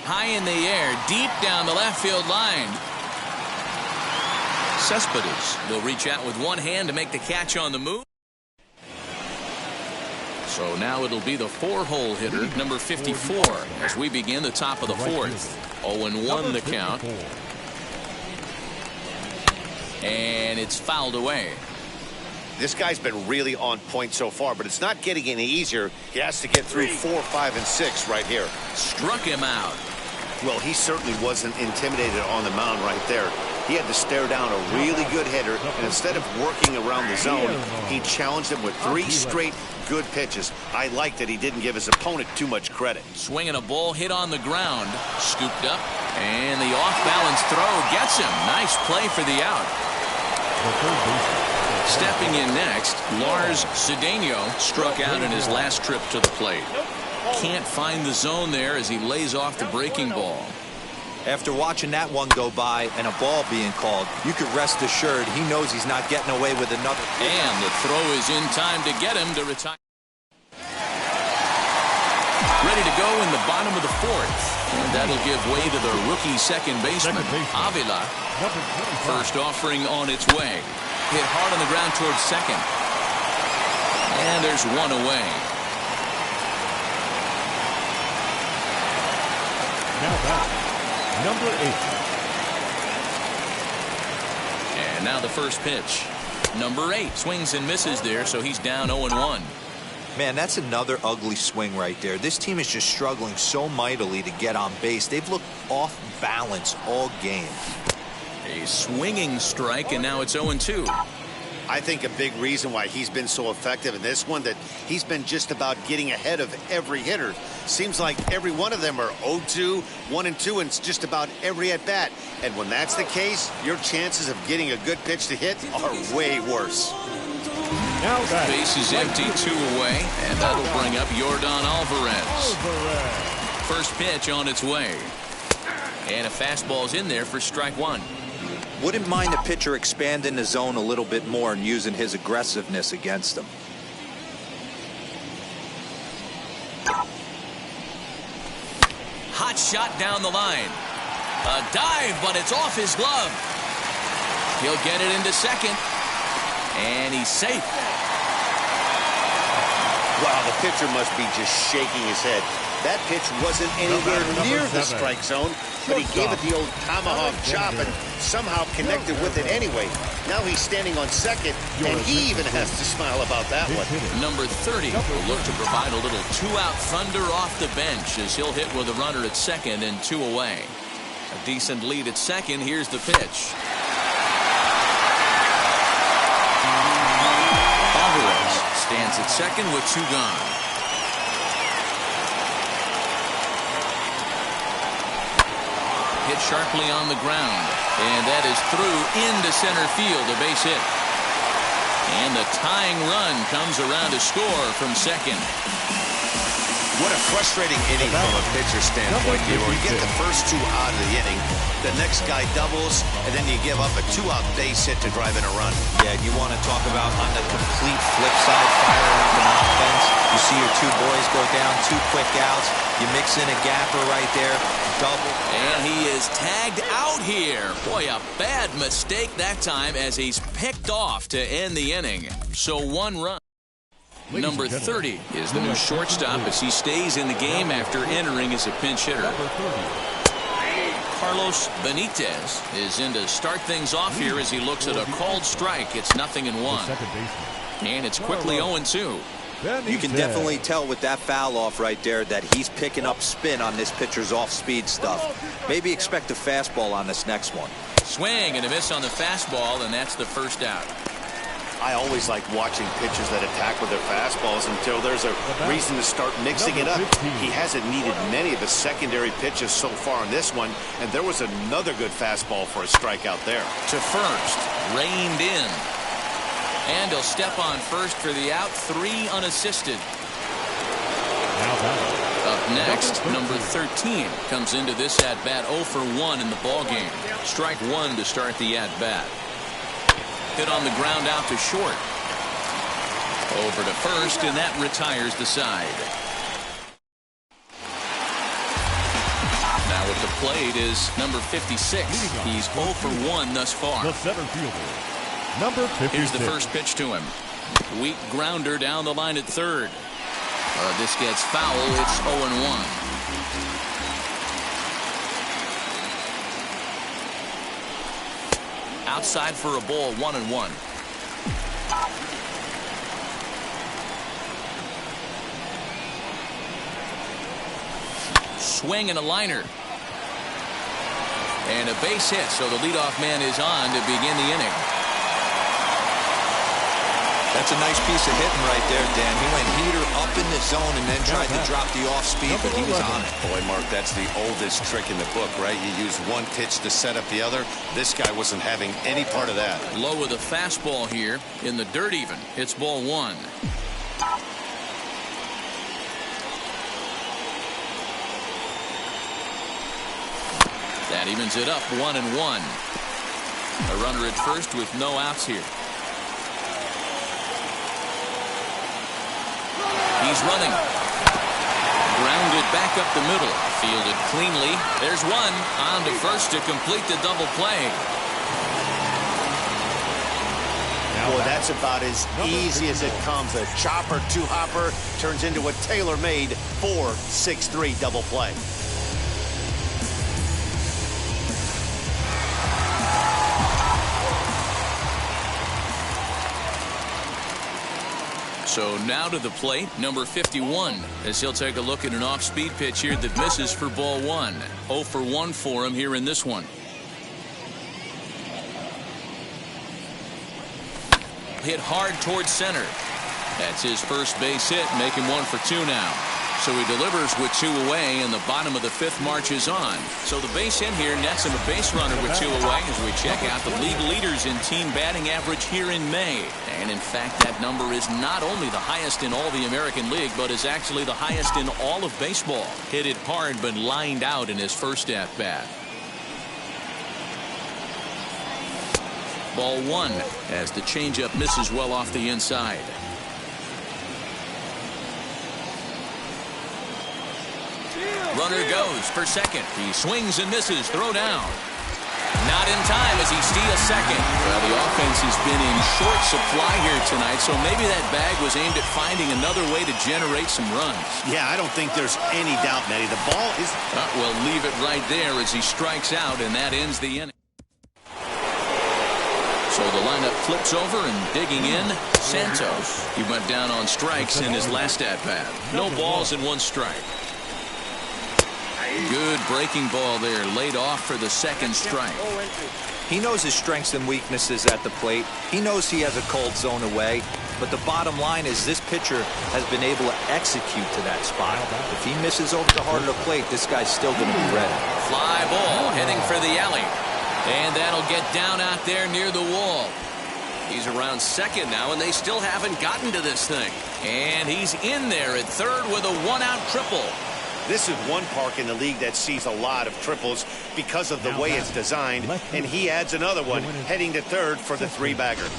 High in the air, deep down the left field line. Cespedes will reach out with one hand to make the catch on the move. So now it'll be the 4-hole hitter, number 54, as we begin the top of the fourth. 0-1 the count. And it's fouled away. This guy's been really on point so far, but it's not getting any easier. He has to get through 4, 5, and 6 right here. Struck him out. Well, he certainly wasn't intimidated on the mound right there. He had to stare down a really good hitter, and instead of working around the zone, he challenged him with 3 straight good pitches. I like that he didn't give his opponent too much credit. Swinging a ball hit on the ground. Scooped up, and the off-balance throw gets him. Nice play for the out. Stepping in next, Lars Cedeno struck out in his last trip to the plate. Can't find the zone there as he lays off the breaking ball. After watching that one go by and a ball being called, you could rest assured he knows he's not getting away with another. And the throw is in time to get him to retire. Ready to go in the bottom of the fourth. And that'll give way to the rookie second baseman, Avila. First offering on its way. Hit hard on the ground towards second. And there's one away. Now back, number 8. And now the first pitch. Number 8 swings and misses there, so he's down 0-1. Man, that's another ugly swing right there. This team is just struggling so mightily to get on base. They've looked off balance all game. A swinging strike, and now it's 0-2. I think a big reason why he's been so effective in this one, that he's been just about getting ahead of every hitter. Seems like every one of them are 0-2, 1-2, and just about every at-bat. And when that's the case, your chances of getting a good pitch to hit are way worse. Now back. Base is empty, 2 away, and that'll bring up Yordan Alvarez. First pitch on its way. And a fastball's in there for strike one. Wouldn't mind the pitcher expanding the zone a little bit more and using his aggressiveness against them. Hot shot down the line. A dive, but it's off his glove. He'll get it into second. And he's safe. Wow, the pitcher must be just shaking his head. That pitch wasn't anywhere near the strike zone, but he gave it the old tomahawk chop and somehow connected with it anyway. Now he's standing on second, and he even has to smile about that one. Number 30 will look to provide a little 2-out thunder off the bench as he'll hit with a runner at second and 2 away. A decent lead at second. Here's the pitch. Alvarez stands at second with 2 gone. hit sharply on the ground. And that is through into center field, a base hit. And the tying run comes around to score from second. What a frustrating inning from a pitcher standpoint here, where you get the first 2 out of the inning, the next guy doubles, and then you give up a 2-out base hit to drive in a run. Yeah, you want to talk about on the complete flip side, firing up an offense. You see your 2 boys go down, 2 quick outs. You mix in a gapper right there, double. And he is tagged out here. Boy, a bad mistake that time as he's picked off to end the inning. So 1 run. Number 30 is the new shortstop as he stays in the game after entering as a pinch hitter. Carlos Benitez is in to start things off here as he looks at a called strike. It's 0-1. And it's quickly 0-2. You can definitely tell with that foul off right there that he's picking up spin on this pitcher's off-speed stuff. Maybe expect a fastball on this next one. Swing and a miss on the fastball, and that's the first out. I always like watching pitchers that attack with their fastballs until there's a reason to start mixing it up. He hasn't needed many of his secondary pitches so far in this one, and there was another good fastball for a strikeout there. To first, reined in. And he'll step on first for the out, 3 unassisted. Up next, number 13 comes into this at-bat 0 for 1 in the ballgame. Strike 1 to start the at-bat. Hit on the ground out to short. Over to first, and that retires the side. Now at the plate is number 56. He's 0 for 1 thus far. The center fielder, number 56. Here's the first pitch to him. Weak grounder down the line at third. This gets foul. It's 0-1. Outside for a ball, 1-1. Swing and a liner. And a base hit, so the leadoff man is on to begin the inning. That's a nice piece of hitting right there, Dan. He went heater up in the zone and then tried to drop the off speed, but he was on it. Boy, Mark, that's the oldest trick in the book, right? You use one pitch to set up the other. This guy wasn't having any part of that. Low with a fastball here in the dirt even. It's ball 1. That evens it up 1-1. A runner at first with no outs here. He's running. Grounded back up the middle. Fielded cleanly. There's one. On to first to complete the double play. Boy, that's about as easy as it comes. A chopper, 2-hopper turns into a tailor-made 4-6-3 double play. So now to the plate, number 51, as he'll take a look at an off-speed pitch here that misses for ball 1. 0 for 1 for him here in this one. Hit hard towards center. That's his first base hit, making 1 for 2 now. So he delivers with 2 away, and the bottom of the 5th marches on. So the base hit here nets him a base runner with 2 away as we check out the league leaders in team batting average here in May. And in fact, that number is not only the highest in all the American League, but is actually the highest in all of baseball. Hit it hard, but lined out in his first at-bat. Ball 1 as the changeup misses well off the inside. Runner goes for second. He swings and misses. Throw down. Not in time as he steals second. Well, the offense has been in short supply here tonight, so maybe that bag was aimed at finding another way to generate some runs. Yeah, I don't think there's any doubt, Nettie. The ball is... We'll leave it right there as he strikes out, and that ends the inning. So the lineup flips over, and digging in, Santos. He went down on strikes in his last at-bat. No balls and 1 strike. Good breaking ball there, laid off for the second strike. He knows his strengths and weaknesses at the plate. He knows he has a cold zone away. But the bottom line is this pitcher has been able to execute to that spot. If he misses over the heart of the plate, this guy's still going to be ready. Fly ball heading for the alley. And that'll get down out there near the wall. He's around second now, and they still haven't gotten to this thing. And he's in there at third with a one-out triple. This is one park in the league that sees a lot of triples because of the way it's designed, and he adds another one heading to third for the three-bagger.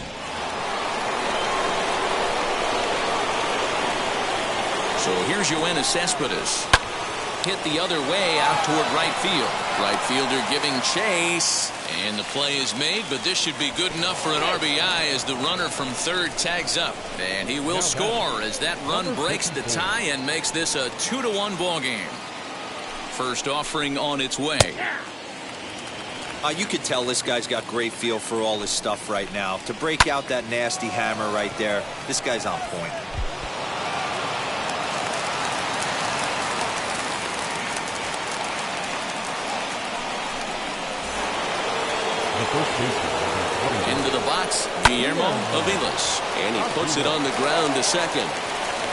So here's Yoenis Cespedes. Hit the other way out toward right field. Right fielder giving chase. And the play is made, but this should be good enough for an RBI as the runner from third tags up. And he will score as that run breaks the tie and makes this a 2-1 ball game. First offering on its way. You could tell this guy's got great feel for all this stuff right now. To break out that nasty hammer right there, this guy's on point. Into the box, Guillermo Aviles. And he puts it on the ground to second.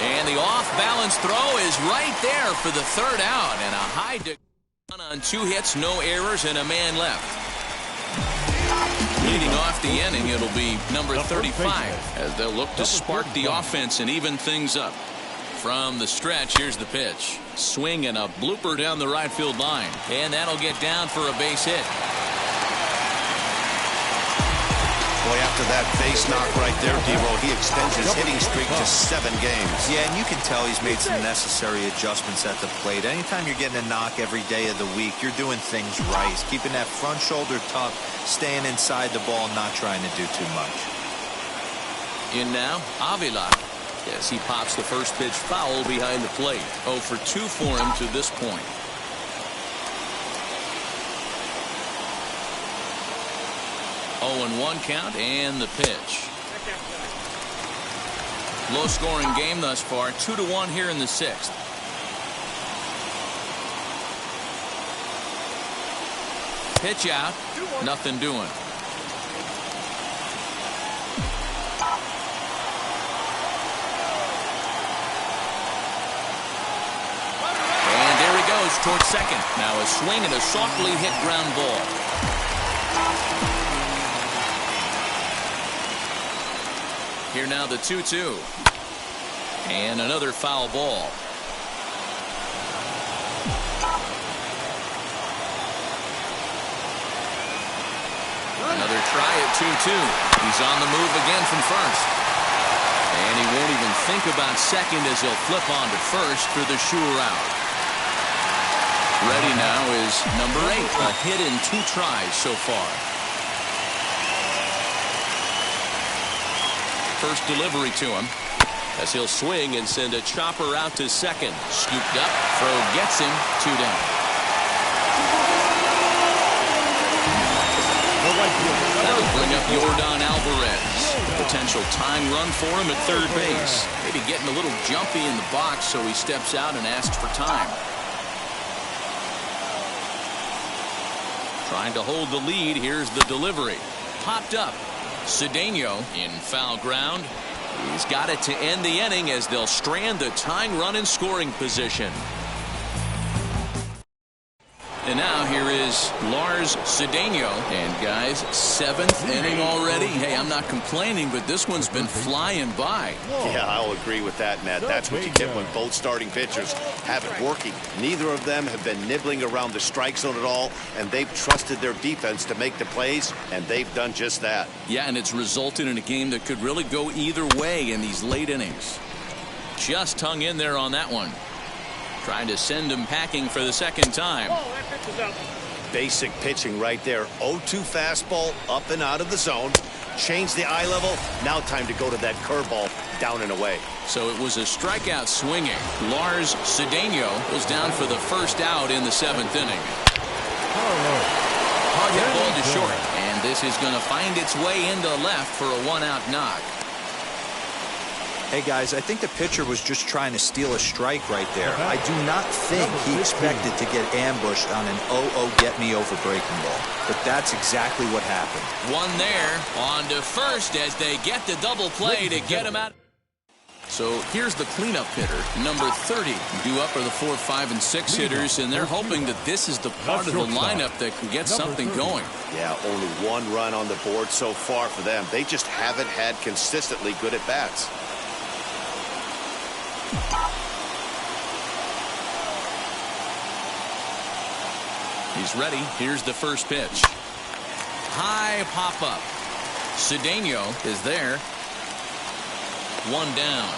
And the off-balance throw is right there for the third out. And a high on 2 hits, no errors, and a man left. Leading off the inning, it'll be number 35 as they'll look to spark the offense and even things up. From the stretch, here's the pitch. Swing and a blooper down the right field line. And that'll get down for a base hit. Boy, after that base knock right there, D-Roll, he extends his hitting streak to 7 games. Yeah, and you can tell he's made some necessary adjustments at the plate. Anytime you're getting a knock every day of the week, you're doing things right. He's keeping that front shoulder tucked, staying inside the ball, not trying to do too much. In now, Avila. Yes, he pops the first pitch foul behind the plate. 0 for 2 for him to this point. 0-1 count and the pitch. Low scoring game thus far. 2-1 here in the 6th. Pitch out. Nothing doing. And there he goes towards second. Now a swing and a softly hit ground ball. Here now the 2-2. And another foul ball. Another try at 2-2. He's on the move again from first. And he won't even think about second as he'll flip on to first for the sure out. Ready now is number 8. A hit in 2 tries so far. First delivery to him as he'll swing and send a chopper out to second. Scooped up. Throw gets him. 2 down. That'll bring up Yordan Alvarez. Potential tying run for him at third base. Maybe getting a little jumpy in the box, so he steps out and asks for time. Trying to hold the lead. Here's the delivery. Popped up. Cedeno in foul ground. He's got it to end the inning as they'll strand the tying run in scoring position. And now here is Lars Cedeno. And guys, 7th inning already. Hey, I'm not complaining, but this one's been flying by. Yeah, I'll agree with that, Matt. That's what you get when both starting pitchers have it working. Neither of them have been nibbling around the strike zone at all, and they've trusted their defense to make the plays, and they've done just that. Yeah, and it's resulted in a game that could really go either way in these late innings. Just hung in there on that one. Trying to send him packing for the second time. Basic pitching right there. 0-2 fastball up and out of the zone. Change the eye level. Now time to go to that curveball down and away. So it was a strikeout swinging. Lars Cedeno was down for the first out in the 7th inning. Hard hit ball to short. And this is going to find its way into left for a 1-out knock. Hey, guys, I think the pitcher was just trying to steal a strike right there. I do not think he expected to get ambushed on an 0-0 get-me-over breaking ball. But that's exactly what happened. One there, on to first as they get the double play to get him out. So here's the cleanup hitter, number 30. Due up are the 4, 5, and 6 hitters, and they're hoping that this is the part of the lineup that can get something going. Yeah, only one run on the board so far for them. They just haven't had consistently good at-bats. He's ready. Here's the first pitch. High pop-up. Cedeno is there. One down.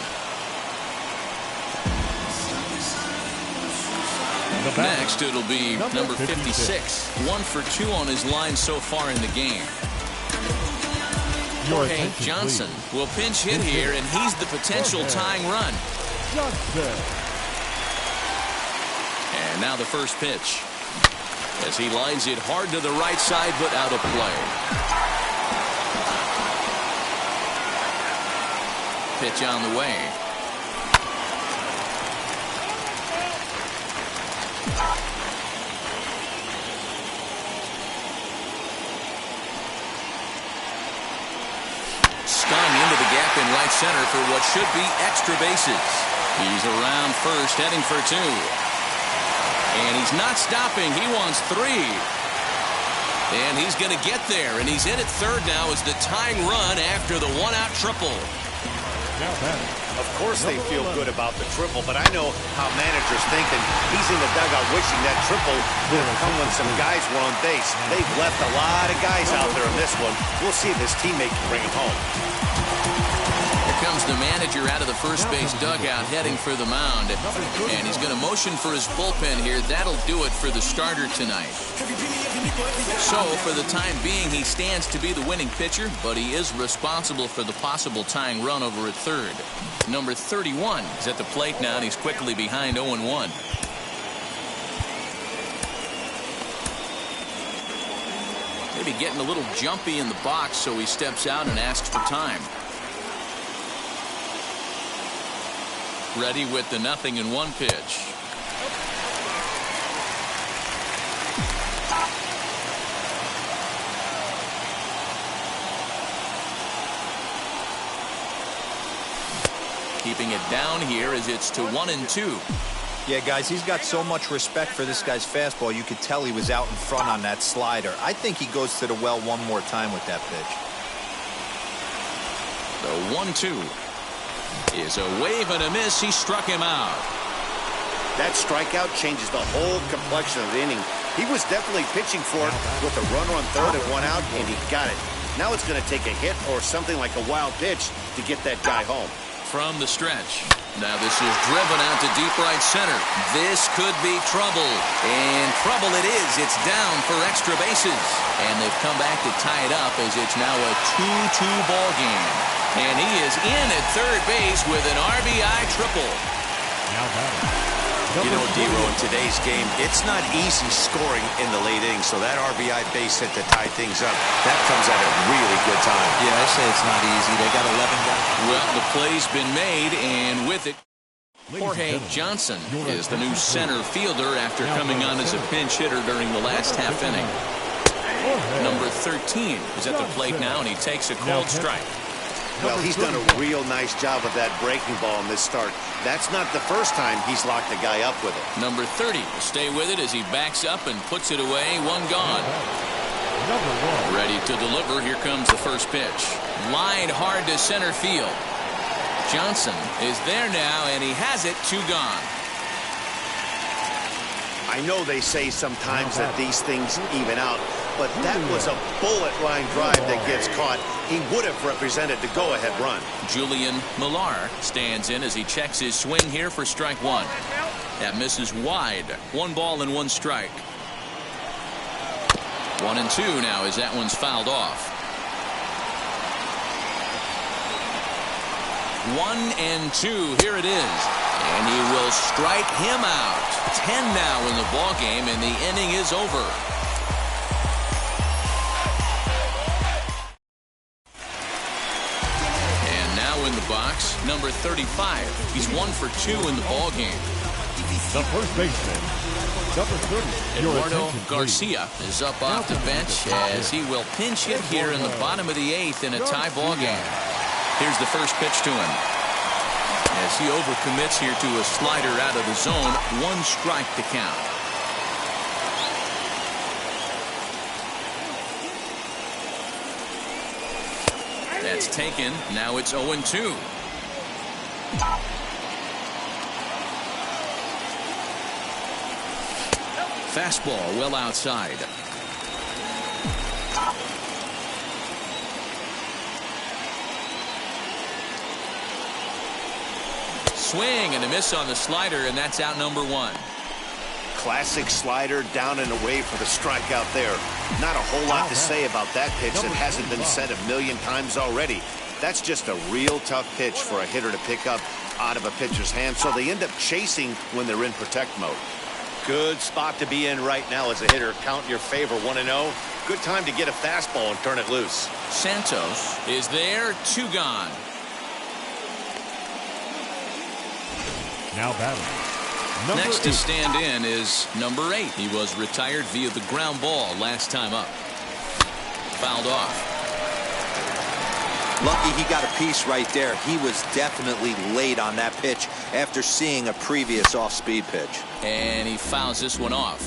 Next, it'll be number 56. 1 for 2 on his line so far in the game. Jorge Johnson will pinch hit here, and he's the potential tying run. And now the first pitch. As he lines it hard to the right side, but out of play. Pitch on the way. Stung into the gap in right center for what should be extra bases. He's around first, heading for 2. And he's not stopping. He wants 3. And he's going to get there. And he's in at third now as the tying run after the one-out triple. Of course they feel good about the triple, but I know how managers think, and he's in the dugout wishing that triple would have come when some guys were on base. They've left a lot of guys out there in this one. We'll see if his teammate can bring him home. Here comes the manager out of the first base dugout heading for the mound. And he's going to motion for his bullpen here. That'll do it for the starter tonight. So, for the time being, he stands to be the winning pitcher, but he is responsible for the possible tying run over at third. Number 31 is at the plate now, and he's quickly behind 0-1. Maybe getting a little jumpy in the box, so he steps out and asks for time. Ready with the 0-1 pitch. Keeping it down here as it's to 1-2. Yeah, guys, he's got so much respect for this guy's fastball. You could tell he was out in front on that slider. I think he goes to the well one more time with that pitch. The 1-2 is a wave and a miss. He struck him out. That strikeout changes the whole complexion of the inning. He was definitely pitching for it with a runner on third and 1 out, and he got it. Now it's going to take a hit or something like a wild pitch to get that guy home. From the stretch. Now this is driven out to deep right center. This could be trouble. And trouble it is. It's down for extra bases. And they've come back to tie it up as it's now a 2-2 ball game. And he is in at third base with an RBI triple. Now batting. You know, Dero, in today's game, it's not easy scoring in the late innings, so that RBI base hit to tie things up, that comes at a really good time. Yeah, I say it's not easy. They got 11 guys. Well, the play's been made, and with it, Jorge Johnson is the new center fielder after coming on as a pinch hitter during the last half inning. Number 13 is at the plate now, and he takes a cold strike. Well, he's done a real nice job with that breaking ball in this start. That's not the first time he's locked a guy up with it. Number 30 will stay with it as he backs up and puts it away. One gone. Ready to deliver. Here comes the first pitch. Lined hard to center field. Johnson is there now, and he has it. 2 gone. I know they say sometimes that these things even out, but that was a bullet line drive that gets caught. He would have represented the go-ahead run. Julian Millar stands in as he checks his swing here for strike 1. That misses wide. 1 ball and 1 strike. 1-2 now as that one's fouled off. 1-2. Here it is. And he will strike him out. 10 now in the ball game, and the inning is over. in the box, number 35. He's 1 for 2 in the ball game. The first baseman, number 30. Eduardo Garcia is up off the bench as he will pinch hit here in the bottom of the 8th in a tie ball game. Here's the first pitch to him. As he overcommits here to a slider out of the zone, 1 strike to count. That's taken. Now it's 0-2. Fastball well outside. Swing and a miss on the slider, and that's out number 1. Classic slider down and away for the strikeout there. Not a whole lot to say about that pitch that hasn't been said a million times already. That's just a real tough pitch for a hitter to pick up out of a pitcher's hand, so they end up chasing when they're in protect mode. Good spot to be in right now as a hitter. Count in your favor, 1-0. Good time to get a fastball and turn it loose. Santos is there, 2 gone. Now batting. Next to stand in is number 8. He was retired via the ground ball last time up. Fouled off. Lucky he got a piece right there. He was definitely late on that pitch after seeing a previous off-speed pitch. And he fouls this one off.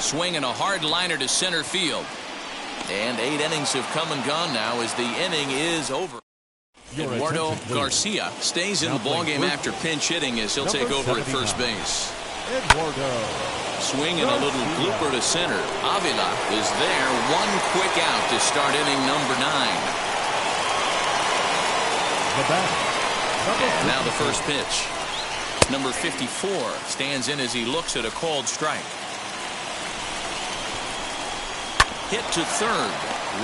Swinging a hard liner to center field. And 8 innings have come and gone now as the inning is over. Eduardo Garcia stays in the ballgame after pinch hitting as he'll take over at first base. Eduardo. Swinging a little blooper to center. Avila is there. 1 quick out to start inning number 9. And now the first pitch. Number 54 stands in as he looks at a called strike. Hit to third,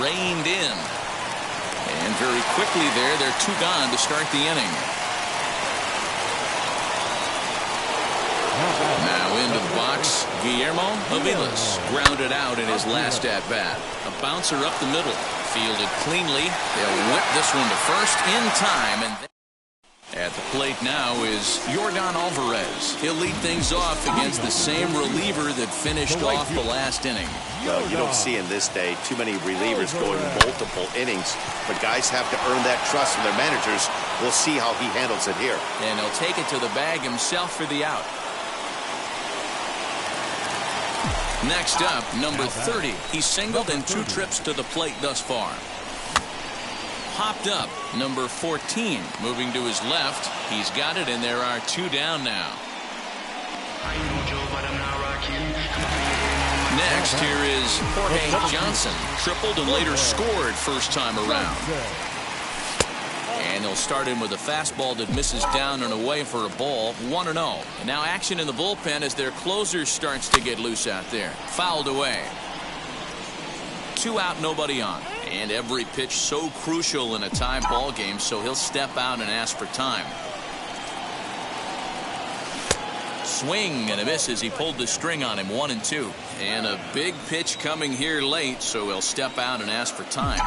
reined in. And very quickly there, they're 2 gone to start the inning. Now into the box, Guillermo Aviles grounded out in his last at-bat. A bouncer up the middle, fielded cleanly. They'll whip this one to first in time. And at the plate now is Yordan Alvarez. He'll lead things off against the same reliever that finished off the last inning. Well, you don't see in this day too many relievers going multiple innings, but guys have to earn that trust from their managers. We'll see how he handles it here. And he'll take it to the bag himself for the out. Next up, number 30. He's singled in 2 trips to the plate thus far. Popped up, number 14. Moving to his left. He's got it, and there are 2 down now. Next, here is Jorge Johnson. Tripled and later scored first time around. And he'll start in with a fastball that misses down and away for a ball. 1-0. And now action in the bullpen as their closer starts to get loose out there. Fouled away. 2 out, nobody on. And every pitch so crucial in a tie ball game, so he'll step out and ask for time. Swing and a miss as he pulled the string on him. 1-2. And a big pitch coming here late, so he'll step out and ask for time.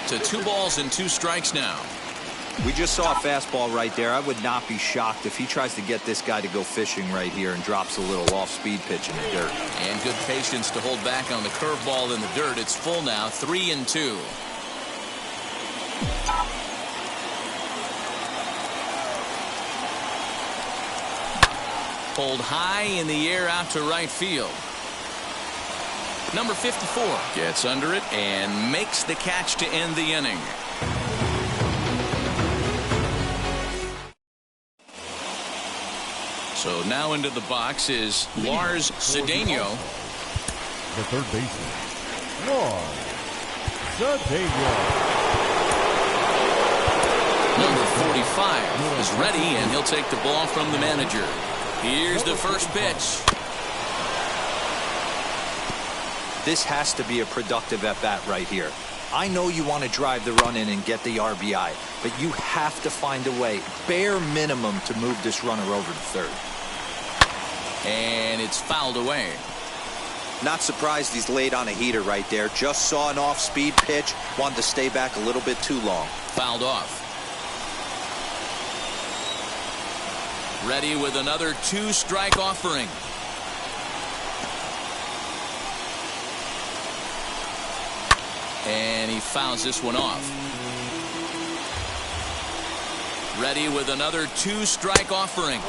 To 2 balls and 2 strikes now. We just saw a fastball right there. I would not be shocked if he tries to get this guy to go fishing right here and drops a little off-speed pitch in the dirt. And good patience to hold back on the curveball in the dirt. It's full now, 3-2. Pulled high in the air out to right field. Number 54 gets under it and makes the catch to end the inning. So now into the box is Lars Cedeno. The third baseman, Lars Cedeno. Number 45 is ready, and he'll take the ball from the manager. Here's the first pitch. This has to be a productive at-bat right here. I know you want to drive the run in and get the RBI, but you have to find a way, bare minimum, to move this runner over to third. And it's fouled away. Not surprised he's laid on a heater right there. Just saw an off-speed pitch. Wanted to stay back a little bit too long. Fouled off. Ready with another 2-strike offering. And he fouls this one off. Ready with another 2-strike offering.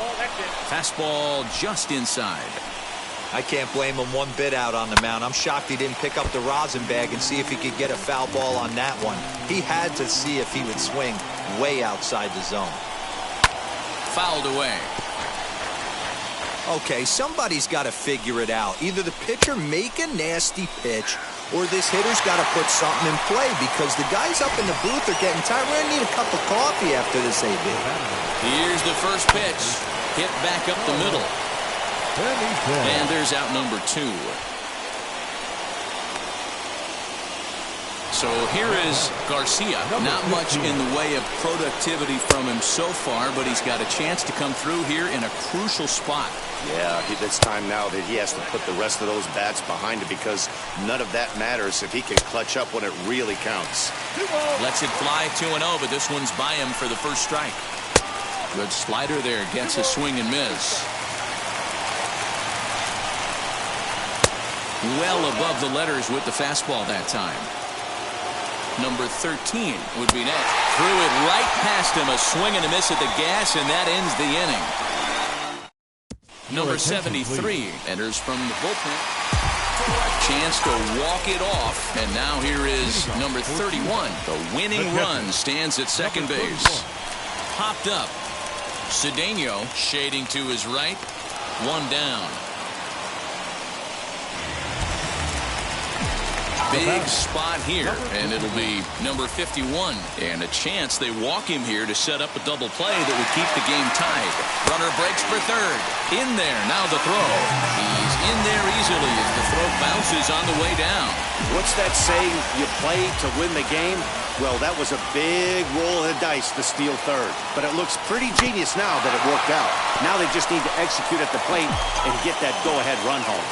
Fastball just inside. I can't blame him one bit out on the mound. I'm shocked he didn't pick up the rosin bag and see if he could get a foul ball on that one. He had to see if he would swing way outside the zone. Fouled away. Okay, somebody's got to figure it out. Either the pitcher make a nasty pitch, or this hitter's got to put something in play, because the guys up in the booth are getting tired. We're going to need a cup of coffee after this AB. Here's the first pitch. Hit back up the middle. And there's out number 2. So here is Garcia. Not much in the way of productivity from him so far, but he's got a chance to come through here in a crucial spot. Yeah, it's time now that he has to put the rest of those bats behind him, because none of that matters if he can clutch up when it really counts. Lets it fly 2-0, but this one's by him for the first strike. Good slider there, gets a swing and miss. Well above the letters with the fastball that time. Number 13 would be next. Threw it right past him, a swing and a miss at the gas, and that ends the inning. Number 73 enters from the bullpen. Chance to walk it off, and now here is number 31. The winning run stands at second base. Popped up. Cedeno shading to his right. One down. Big spot here, and it'll be number 51. And a chance they walk him here to set up a double play that would keep the game tied. Runner breaks for third. In there, now the throw. He's in there easily as the throw bounces on the way down. What's that saying? You play to win the game? Well, that was a big roll of the dice to steal third. But it looks pretty genius now that it worked out. Now they just need to execute at the plate and get that go-ahead run home.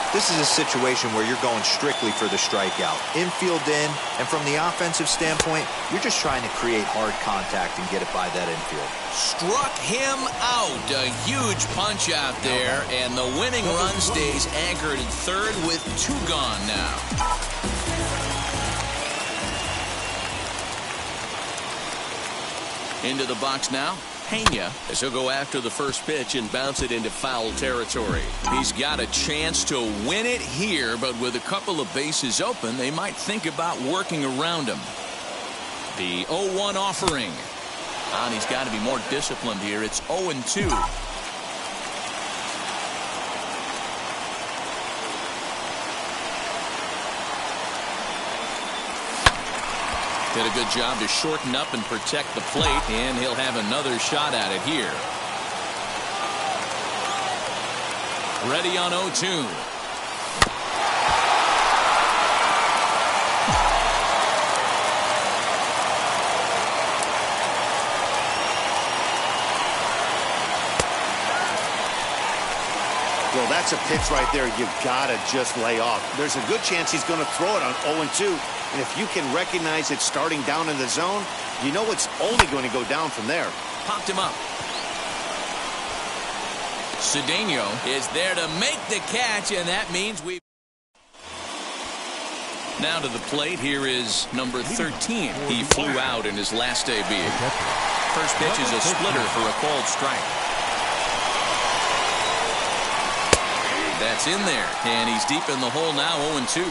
This is a situation where you're going strictly for the strikeout. Infield in, and from the offensive standpoint, you're just trying to create hard contact and get it by that infield. Struck him out. A huge punch out there, and the winning run stays anchored at third with 2 gone now. Into the box now. Pena, as he'll go after the first pitch and bounce it into foul territory. He's got a chance to win it here, but with a couple of bases open, they might think about working around him. The 0-1 offering. And he's got to be more disciplined here. It's 0-2. Did a good job to shorten up and protect the plate, and he'll have another shot at it here. Ready on 0-2. Well, that's a pitch right there you gotta just lay off. There's a good chance he's going to throw it on 0-2, and if you can recognize it starting down in the zone, you know it's only going to go down from there. Popped him up. Cedeno is there to make the catch, and that means we. Now to the plate, here is number 13. He flew out in his last AB. First pitch is a splitter for a called strike. That's in there, and he's deep in the hole now, 0-2.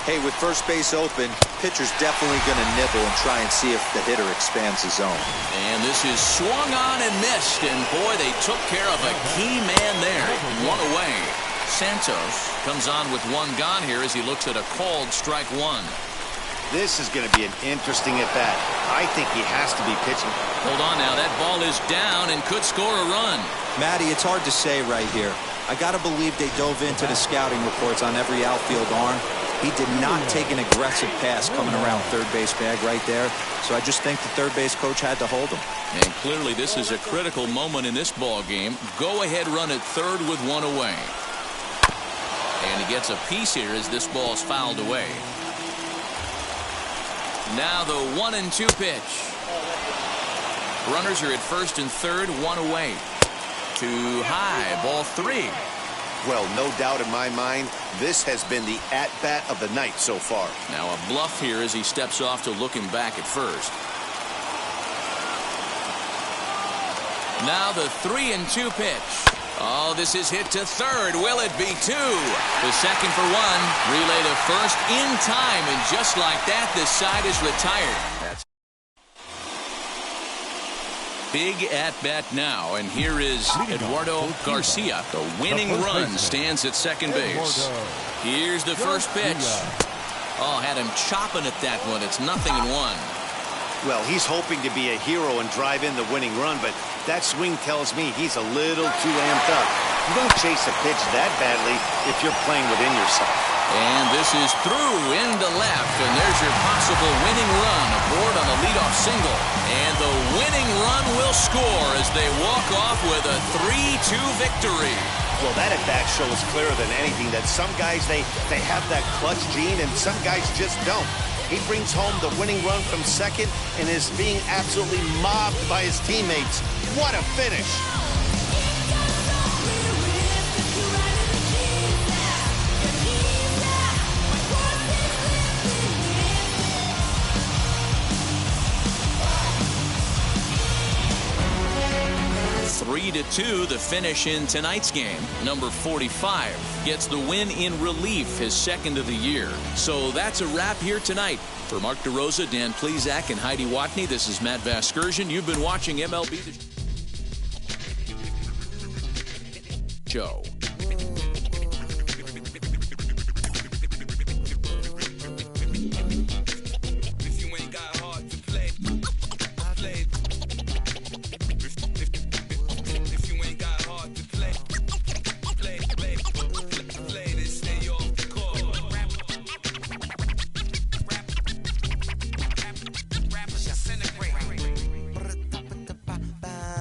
Hey, with first base open, pitcher's definitely going to nibble and try and see if the hitter expands his zone. And this is swung on and missed, and boy, they took care of a key man there. 1 away. Santos comes on with 1 gone here as he looks at a called strike 1. This is going to be an interesting at-bat. I think he has to be pitching. Hold on now, that ball is down and could score a run. Matty, it's hard to say right here. I got to believe they dove into the scouting reports on every outfield arm. He did not take an aggressive pass coming around third base bag right there. So I just think the third base coach had to hold him. And clearly this is a critical moment in this ball game. Go ahead run at third with one away. And he gets a piece here as this ball's fouled away. Now the 1-2 pitch. Runners are at first and third, one away. Too high, ball 3. Well, no doubt in my mind, this has been the at-bat of the night so far. Now a bluff here as he steps off to look him back at first. Now the 3-2 pitch. Oh, this is hit to third. Will it be 2? The second for 1. Relay to first in time, and just like that, this side is retired. That's big at-bat now, and here is Eduardo Garcia. The winning run stands at second base. Here's the first pitch. Oh, had him chopping at that one. It's 0-1. Well, he's hoping to be a hero and drive in the winning run, but that swing tells me he's a little too amped up. You don't chase a pitch that badly if you're playing within yourself. And this is through into left, and there's your possible winning run aboard on the leadoff single. And the winning run will score as they walk off with a 3-2 victory. Well, that at-bat shows clearer than anything that some guys, they have that clutch gene, and some guys just don't. He brings home the winning run from second and is being absolutely mobbed by his teammates. What a finish! Three to 2, the finish in tonight's game. Number 45 gets the win in relief, his second of the year. So that's a wrap here tonight. For Mark DeRosa, Dan Plesac, and Heidi Watney, this is Matt Vasgersian. You've been watching MLB The Show.